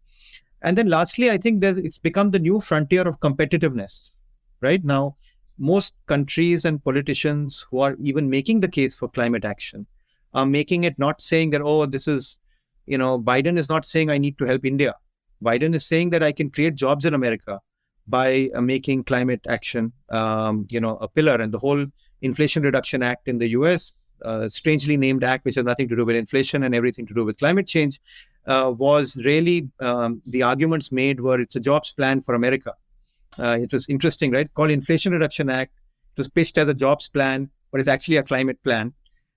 And then lastly, I think it's become the new frontier of competitiveness. Right now, most countries and politicians who are even making the case for climate action are making it not saying that, oh, this is, Biden is not saying I need to help India. Biden is saying that I can create jobs in America by making climate action, a pillar. And the whole Inflation Reduction Act in the US, strangely named act, which has nothing to do with inflation and everything to do with climate change, was really, the arguments made were it's a jobs plan for America. It was interesting, right? Called Inflation Reduction Act. It was pitched as a jobs plan, but it's actually a climate plan.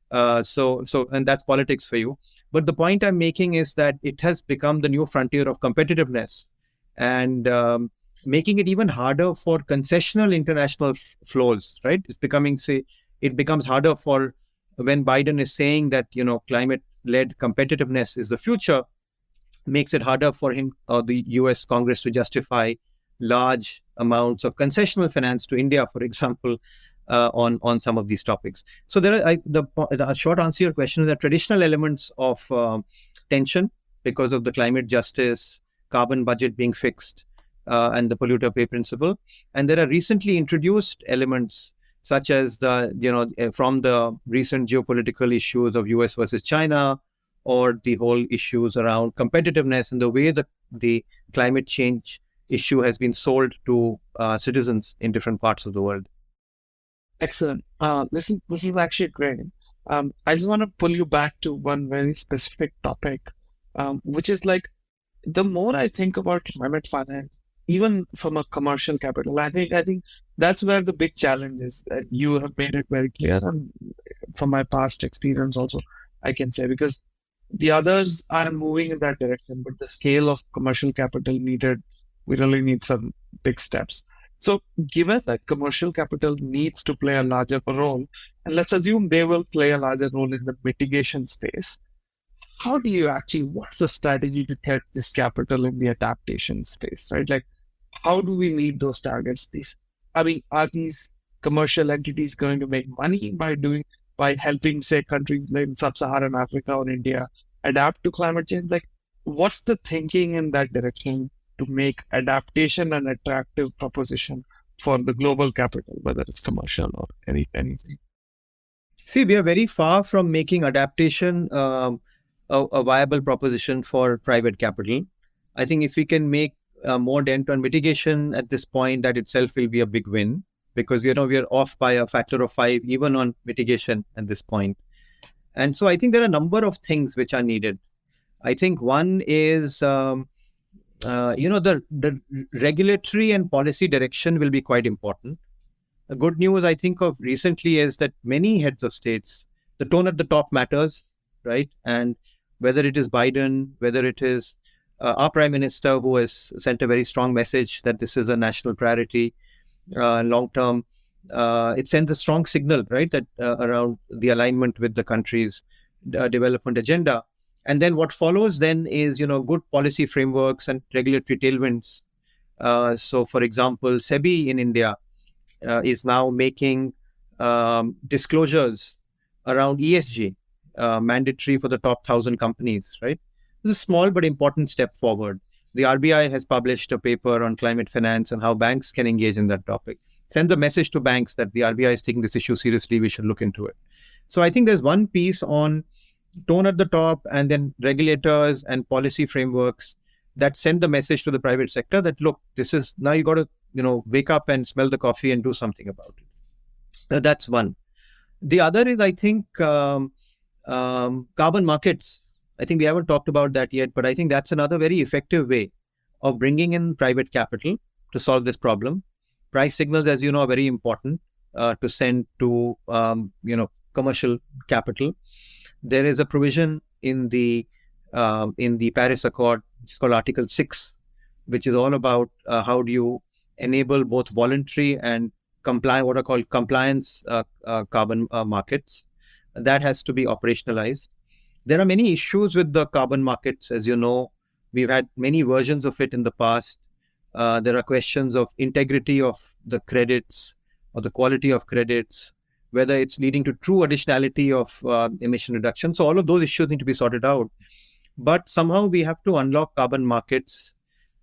And that's politics for you. But the point I'm making is that it has become the new frontier of competitiveness, and making it even harder for concessional international flows, right? It becomes harder for when Biden is saying that, climate-led competitiveness is the future, makes it harder for him or the US Congress to justify large amounts of concessional finance to India, for example, on some of these topics. So there are the short answer to your question is that traditional elements of tension because of the climate justice, carbon budget being fixed, and the polluter pay principle. And there are recently introduced elements such as from the recent geopolitical issues of US versus China, or the whole issues around competitiveness and the way the climate change issue has been sold to citizens in different parts of the world. Excellent. This is actually great. I just want to pull you back to one very specific topic, which is like, the more I think about climate finance, even from a commercial capital, I think that's where the big challenge is. That you have made it very clear, and from my past experience also, I can say, because the others are moving in that direction, but the scale of commercial capital needed, we really need some big steps. So given that commercial capital needs to play a larger role, and let's assume they will play a larger role in the mitigation space, how do you actually, what's the strategy to get this capital in the adaptation space, right? Like, how do we meet those targets? Are these commercial entities going to make money by helping, say, countries like Sub-Saharan Africa or India adapt to climate change? Like, what's the thinking in that direction to make adaptation an attractive proposition for the global capital, whether it's commercial or anything? See, we are very far from making adaptation a viable proposition for private capital. I think if we can make more dent on mitigation at this point, that itself will be a big win, because we are off by a factor of 5 even on mitigation at this point. And so I think there are a number of things which are needed. I think one is the regulatory and policy direction will be quite important. The good news I think of recently is that many heads of states, the tone at the top matters, right? And whether it is Biden, whether it is our Prime Minister, who has sent a very strong message that this is a national priority long term, it sends a strong signal, right, that around the alignment with the country's development agenda. And then what follows then is, good policy frameworks and regulatory tailwinds. So, for example, SEBI in India is now making disclosures around ESG mandatory for the top 1,000 companies, right? This is a small but important step forward. The RBI has published a paper on climate finance and how banks can engage in that topic. Send the message to banks that the RBI is taking this issue seriously, we should look into it. So I think there's one piece on tone at the top, and then regulators and policy frameworks that send the message to the private sector that, look, this is, now you got to wake up and smell the coffee and do something about it. That's one. The other is, I think, carbon markets. I think we haven't talked about that yet, but I think that's another very effective way of bringing in private capital to solve this problem. Price signals, as you know, are very important to send to commercial capital. There is a provision in the Paris Accord, it's called Article 6, which is all about how do you enable both voluntary and what are called compliance carbon markets. That has to be operationalized. There are many issues with the carbon markets. As you know, we've had many versions of it in the past. There are questions of integrity of the credits or the quality of credits, whether it's leading to true additionality of emission reduction. So all of those issues need to be sorted out. But somehow we have to unlock carbon markets.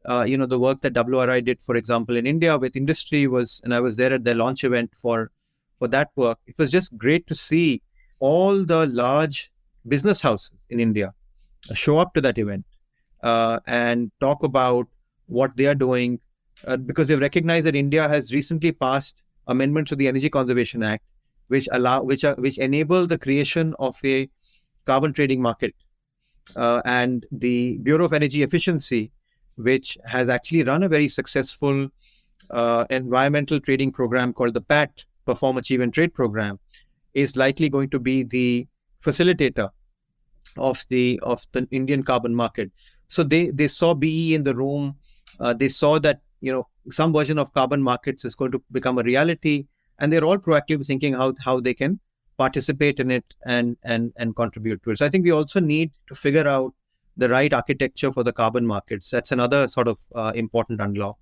The work that WRI did, for example, in India with industry and I was there at their launch event for that work. It was just great to see all the large business houses in India show up to that event and talk about what they are doing, because they've recognized that India has recently passed amendments to the Energy Conservation Act, which enable the creation of a carbon trading market, and the Bureau of Energy Efficiency, which has actually run a very successful environmental trading program called the PAT, Perform, Achieve and Trade program, is likely going to be the facilitator of the Indian carbon market. So they saw BE in the room. They saw that some version of carbon markets is going to become a reality, and they're all proactively thinking how they can participate in it and contribute to it. So I think we also need to figure out the right architecture for the carbon markets. That's another sort of important unlock.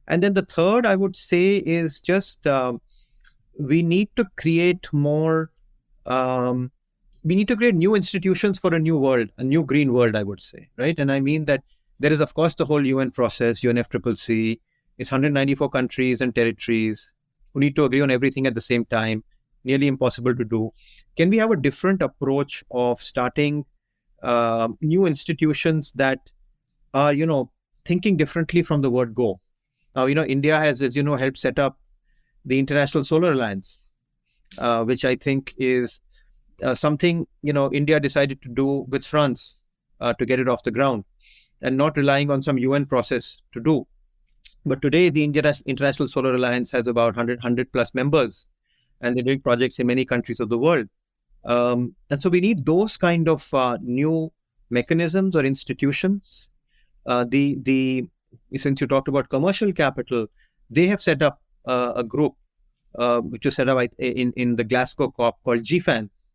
And then the third, I would say, is just we need to create more. We need to create new institutions for a new world, a new green world, I would say, right? And I mean that there is, of course, the whole UN process, UNFCCC. It's 194 countries and territories who need to agree on everything at the same time. Nearly impossible to do. Can we have a different approach of starting new institutions that are, thinking differently from the word go? Now, India has, as you know, helped set up the International Solar Alliance, which I think is something, India decided to do with France to get it off the ground and not relying on some UN process to do. But today, the International Solar Alliance has about 100 plus members, and they're doing projects in many countries of the world. And so we need those kind of new mechanisms or institutions. Since you talked about commercial capital, they have set up a group which was set up in the Glasgow COP called GFANS,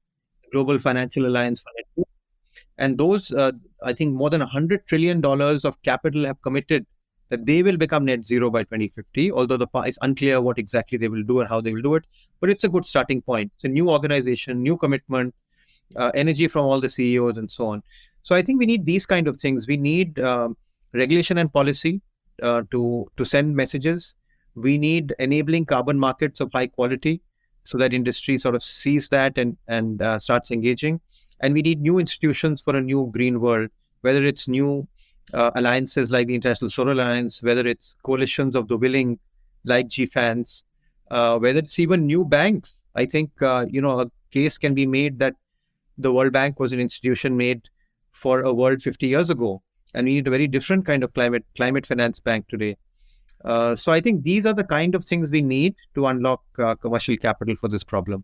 Global Financial Alliance for Net. And those, I think, more than $100 trillion of capital have committed that they will become net zero by 2050, although it's unclear what exactly they will do and how they will do it. But it's a good starting point. It's a new organization, new commitment, energy from all the CEOs and so on. So I think we need these kind of things. We need regulation and policy to send messages. We need enabling carbon markets of high quality so that industry sort of sees that and starts engaging. And we need new institutions for a new green world, whether it's new alliances like the International Solar Alliance, whether it's coalitions of the willing like GFANS, whether it's even new banks. I think, a case can be made that the World Bank was an institution made for a world 50 years ago, and we need a very different kind of climate finance bank today. So I think these are the kind of things we need to unlock commercial capital for this problem.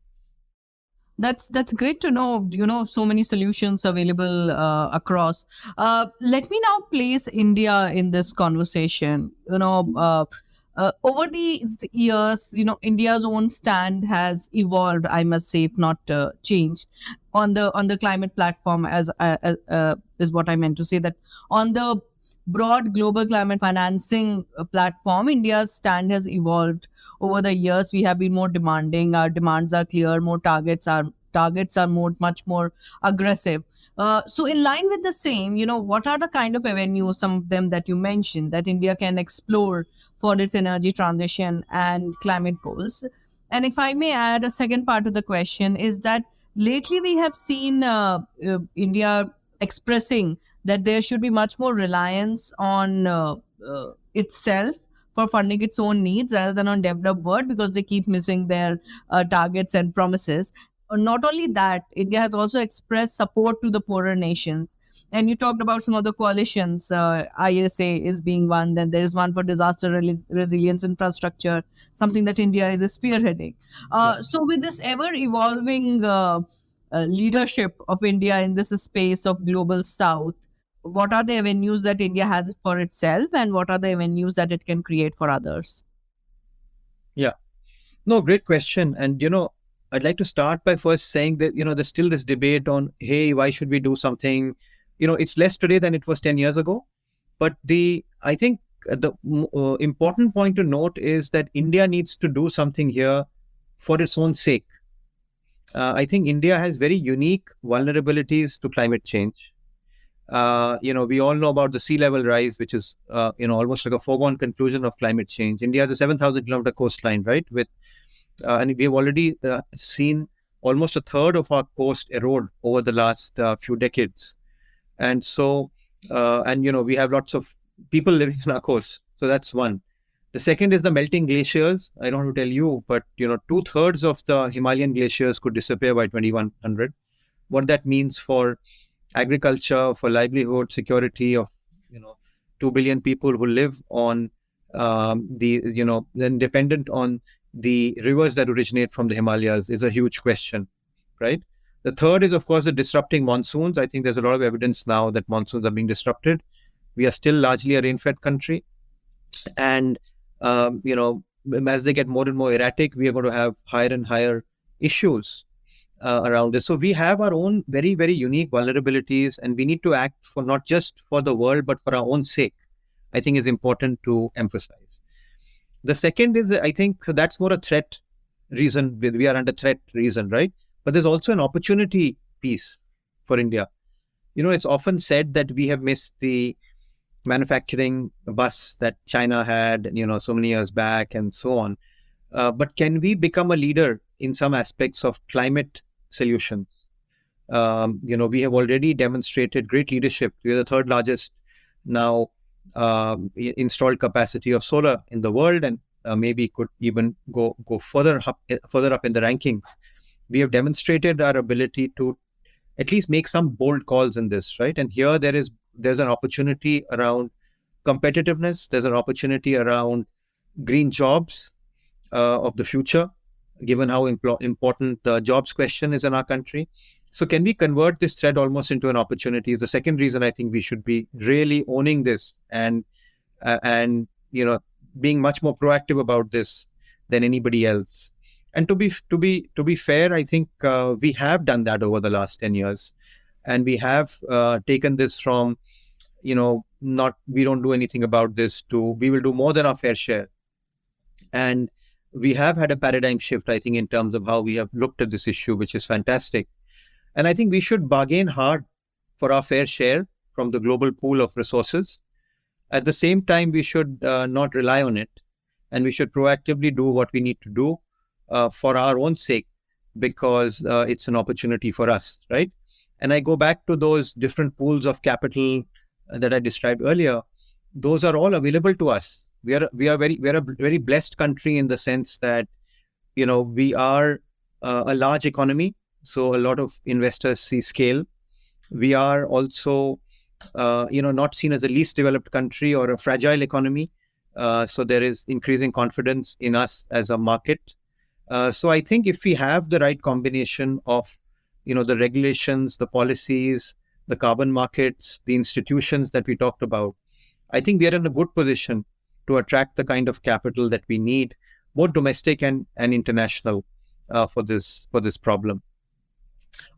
That's great to know. So many solutions available across. Let me now place India in this conversation. Over these years, India's own stand has evolved, I must say, if not changed, on the climate platform. As is what I meant to say, that on the broad global climate financing platform, India's stand has evolved over the years. We have been more demanding. Our demands are clear. More targets are much more aggressive. So in line with the same, what are the kind of avenues, some of them that you mentioned, that India can explore for its energy transition and climate goals? And if I may add, a second part to the question is that lately we have seen India expressing that there should be much more reliance on itself for funding its own needs rather than on developed world, because they keep missing their targets and promises. Not only that, India has also expressed support to the poorer nations. And you talked about some of the coalitions. ISA is being one. Then there is one for disaster resilience infrastructure, something that India is spearheading. So with this ever-evolving leadership of India in this space of global south, what are the avenues that India has for itself, and what are the avenues that it can create for others? Yeah. No, great question. And, I'd like to start by first saying that, there's still this debate on, hey, why should we do something? It's less today than it was 10 years ago. But I think the important point to note is that India needs to do something here for its own sake. I think India has very unique vulnerabilities to climate change. We all know about the sea level rise, which is, almost like a foregone conclusion of climate change. India has a 7,000 kilometer coastline, right? And we have already seen almost a third of our coast erode over the last few decades. And so, we have lots of people living in our coast. So that's one. The second is the melting glaciers. I don't want to tell you, but, 2/3 of the Himalayan glaciers could disappear by 2100. What that means for agriculture, for livelihood, security of, 2 billion people who live on then dependent on the rivers that originate from the Himalayas is a huge question, right? The third is, of course, the disrupting monsoons. I think there's a lot of evidence now that monsoons are being disrupted. We are still largely a rain-fed country. And, as they get more and more erratic, we are going to have higher and higher issues around this. So we have our own very, very unique vulnerabilities, and we need to act for not just for the world, but for our own sake, I think is important to emphasize. The second is, I think, so that's more a threat reason. We are under threat reason, right? But there's also an opportunity piece for India. It's often said that we have missed the manufacturing bus that China had, so many years back and so on. But can we become a leader in some aspects of climate solutions? We have already demonstrated great leadership. We are the third largest now installed capacity of solar in the world, and maybe could even go further up in the rankings. We have demonstrated our ability to at least make some bold calls in this, right? And here there's an opportunity around competitiveness. There's an opportunity around green jobs of the future, given how important the jobs question is in our country. So can we convert this thread almost into an opportunity? Is the second reason I think we should be really owning this and being much more proactive about this than anybody else. And to be fair, I think we have done that over the last 10 years, and we have taken this from, not we don't do anything about this to we will do more than our fair share. And we have had a paradigm shift, I think, in terms of how we have looked at this issue, which is fantastic. And I think we should bargain hard for our fair share from the global pool of resources. At the same time, we should not rely on it, and we should proactively do what we need to do for our own sake, because it's an opportunity for us, right? And I go back to those different pools of capital that I described earlier. Those are all available to us. We're a very blessed country in the sense that we are a large economy, so a lot of investors see scale. We are also not seen as a least developed country or a fragile economy. So there is increasing confidence in us as a market. So I think if we have the right combination of, the regulations, the policies, the carbon markets, the institutions that we talked about, I think we are in a good position to attract the kind of capital that we need, both domestic and international, for this problem.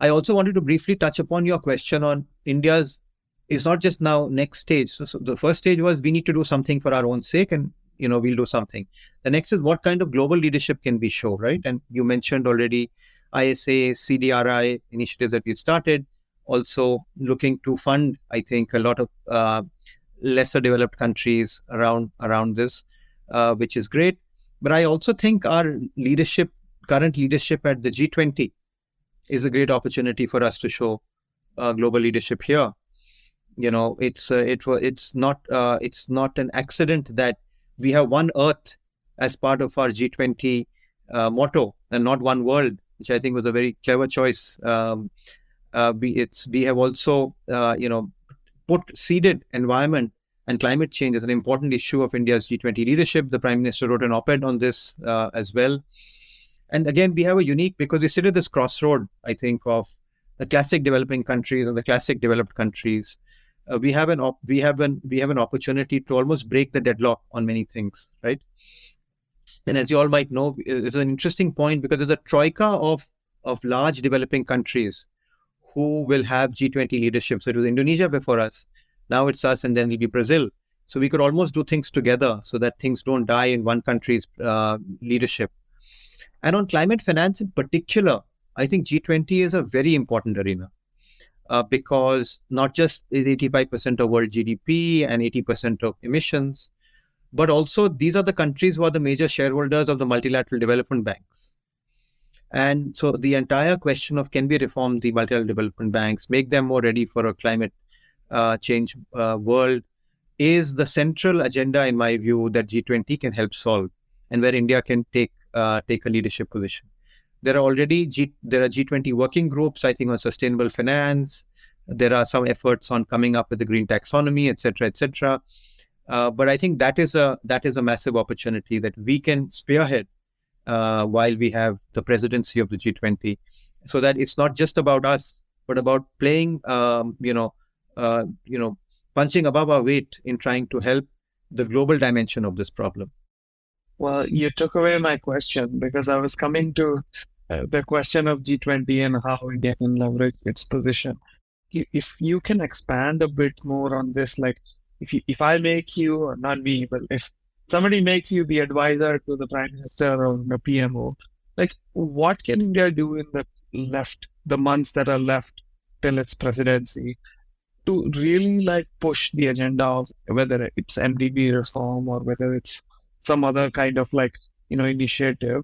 I also wanted to briefly touch upon your question on India's is not just now next stage. So the first stage was we need to do something for our own sake, and we'll do something. The next is what kind of global leadership can we show, right? And you mentioned already ISA, CDRI initiatives that we started, also looking to fund, I think, a lot of lesser developed countries around this, which is great. But I also think our current leadership at the G20 is a great opportunity for us to show global leadership here. It's not an accident that we have one Earth as part of our G20 motto and not one world, which I think was a very clever choice. We have also seeded environment and climate change as an important issue of India's G20 leadership. The Prime Minister wrote an op-ed on this as well. And again, we have a unique, because we sit at this crossroad, I think, of the classic developing countries and the classic developed countries. We have an opportunity to almost break the deadlock on many things, right? And as you all might know, it's an interesting point because there's a troika of large developing countries who will have G20 leadership. So it was Indonesia before us, now it's us, and then it'll be Brazil. So we could almost do things together so that things don't die in one country's leadership. And on climate finance in particular, I think G20 is a very important arena. Because not just is 85% of world GDP and 80% of emissions, but also these are the countries who are the major shareholders of the multilateral development banks. And so the entire question of can we reform the multilateral development banks, make them more ready for a climate change world, is the central agenda, in my view, that G20 can help solve, and where India can take a leadership position. There are G20 working groups, I think, on sustainable finance. There are some efforts on coming up with the green taxonomy, etc., etc. But I think that is a massive opportunity that we can spearhead while we have the presidency of the G20, so that it's not just about us, but about playing, punching above our weight in trying to help the global dimension of this problem. Well, you took away my question, because I was coming to the question of G20 and how India can leverage its position. If you can expand a bit more on this, like if I make you, or not me, but if somebody makes you the advisor to the Prime Minister or the PMO, like what can India do in the months that are left till its presidency to really like push the agenda of whether it's MDB reform or whether it's some other kind of initiative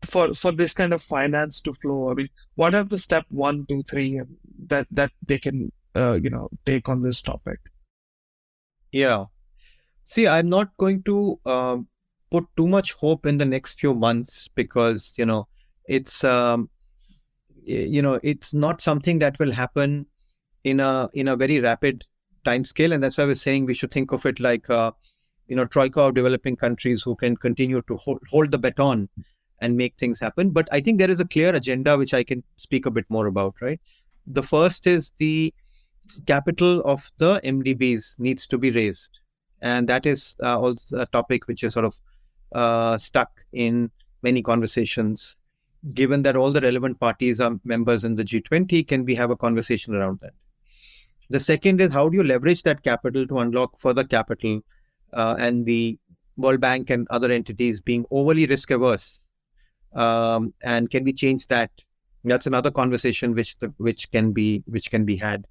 for this kind of finance to flow? I mean, what are the step 1, 2, 3 that they can take on this topic? Yeah. See, I'm not going to put too much hope in the next few months, because it's it's not something that will happen in a very rapid time scale, and that's why I was saying we should think of it like troika of developing countries who can continue to hold the baton and make things happen. But I think there is a clear agenda which I can speak a bit more about, right? The first is the capital of the MDBs needs to be raised. And that is also a topic which is sort of stuck in many conversations. Given that all the relevant parties are members in the G20, can we have a conversation around that? The second is, how do you leverage that capital to unlock further capital, and the World Bank and other entities being overly risk averse? And can we change that? That's another conversation which can be had.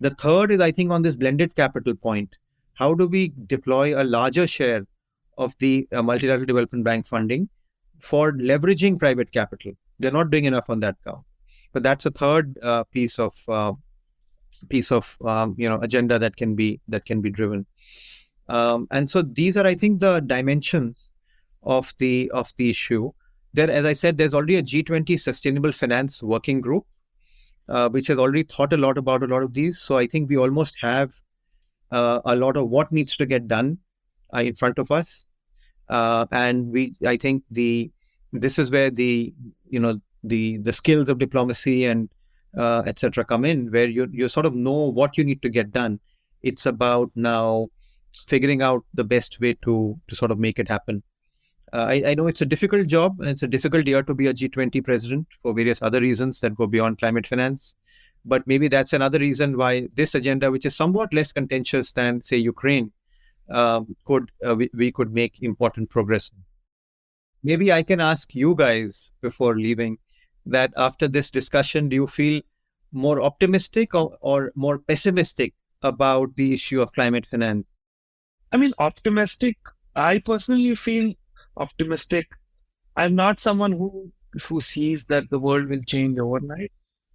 The third is, I think, on this blended capital point. How do we deploy a larger share of the multilateral development bank funding for leveraging private capital? They're not doing enough on that count. But that's a third piece of agenda that can be driven. And so these are, I think, the dimensions of the issue. There, as I said, there's already a G20 Sustainable Finance Working Group, which has already thought a lot about a lot of these. So I think we almost have a lot of what needs to get done in front of us. And I think this is where the skills of diplomacy and etc. come in, where you sort of know what you need to get done. It's about now figuring out the best way to sort of make it happen. I know it's a difficult job, and it's a difficult year to be a G20 president for various other reasons that go beyond climate finance. But maybe that's another reason why this agenda, which is somewhat less contentious than, say, Ukraine, we could make important progress. Maybe I can ask you guys before leaving that after this discussion, do you feel more optimistic or more pessimistic about the issue of climate finance? I mean, optimistic. I personally feel optimistic. I'm not someone who sees that the world will change overnight,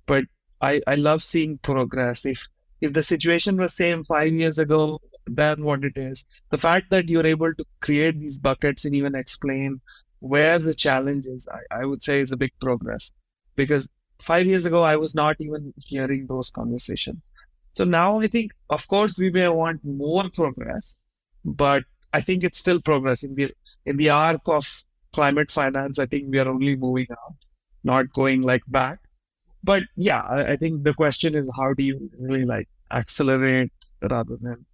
but I love seeing progress. If the situation was same 5 years ago than what it is, the fact that you're able to create these buckets and even explain where the challenge is, I would say is a big progress. Because 5 years ago, I was not even hearing those conversations. So now I think, of course, we may want more progress, but I think it's still progress. In the arc of climate finance, I think we are only moving out, not going like back. But yeah, I think the question is, how do you really like accelerate rather than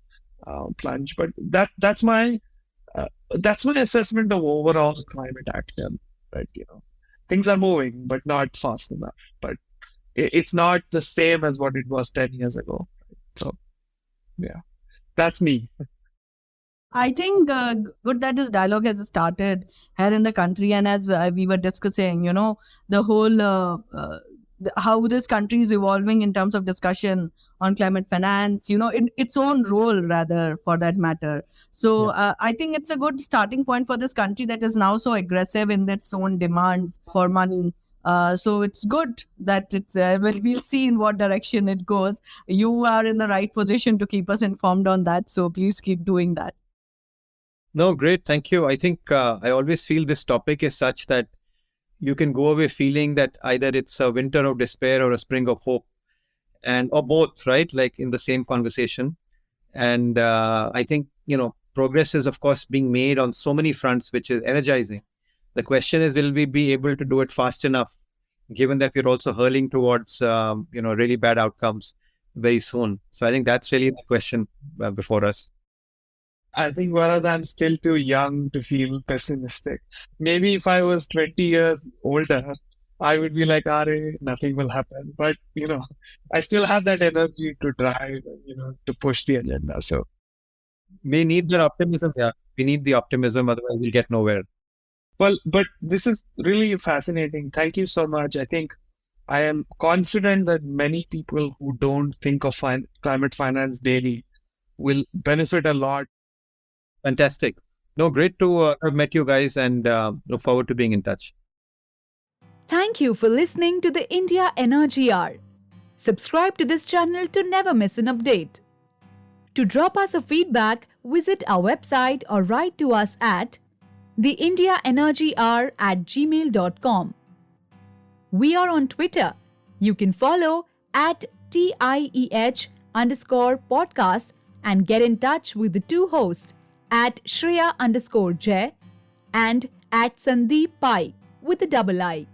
plunge? But that's my assessment of overall climate action. Right, things are moving, but not fast enough. But it's not the same as what it was 10 years ago. So yeah, that's me. I think good that this dialogue has started here in the country, and as we were discussing, the whole how this country is evolving in terms of discussion on climate finance, in its own role, rather, for that matter. So I think it's a good starting point for this country that is now so aggressive in its own demands for money. So it's good that it's, we'll see in what direction it goes. You are in the right position to keep us informed on that. So please keep doing that. No, great. Thank you. I think I always feel this topic is such that you can go away feeling that either it's a winter of despair or a spring of hope, or both, right? Like in the same conversation. And I think, progress is, of course, being made on so many fronts, which is energizing. The question is, will we be able to do it fast enough, given that we're also hurling towards, really bad outcomes very soon? So I think that's really the question before us. I think, Varad, I'm still too young to feel pessimistic. Maybe if I was 20 years older, I would be like, nothing will happen. But, I still have that energy to drive, to push the agenda. So we need that optimism. Yeah, we need the optimism. Otherwise, we'll get nowhere. Well, but this is really fascinating. Thank you so much. I think I am confident that many people who don't think of climate finance daily will benefit a lot. Fantastic. No, great to have met you guys, and look forward to being in touch. Thank you for listening to the India Energy Hour. Subscribe to this channel to never miss an update. To drop us a feedback, visit our website or write to us at theindiaenergyhour@gmail.com. We are on Twitter. You can follow at TIEH_podcast and get in touch with the two hosts at Shreya_Jay and at Sandeep Pai with a double I.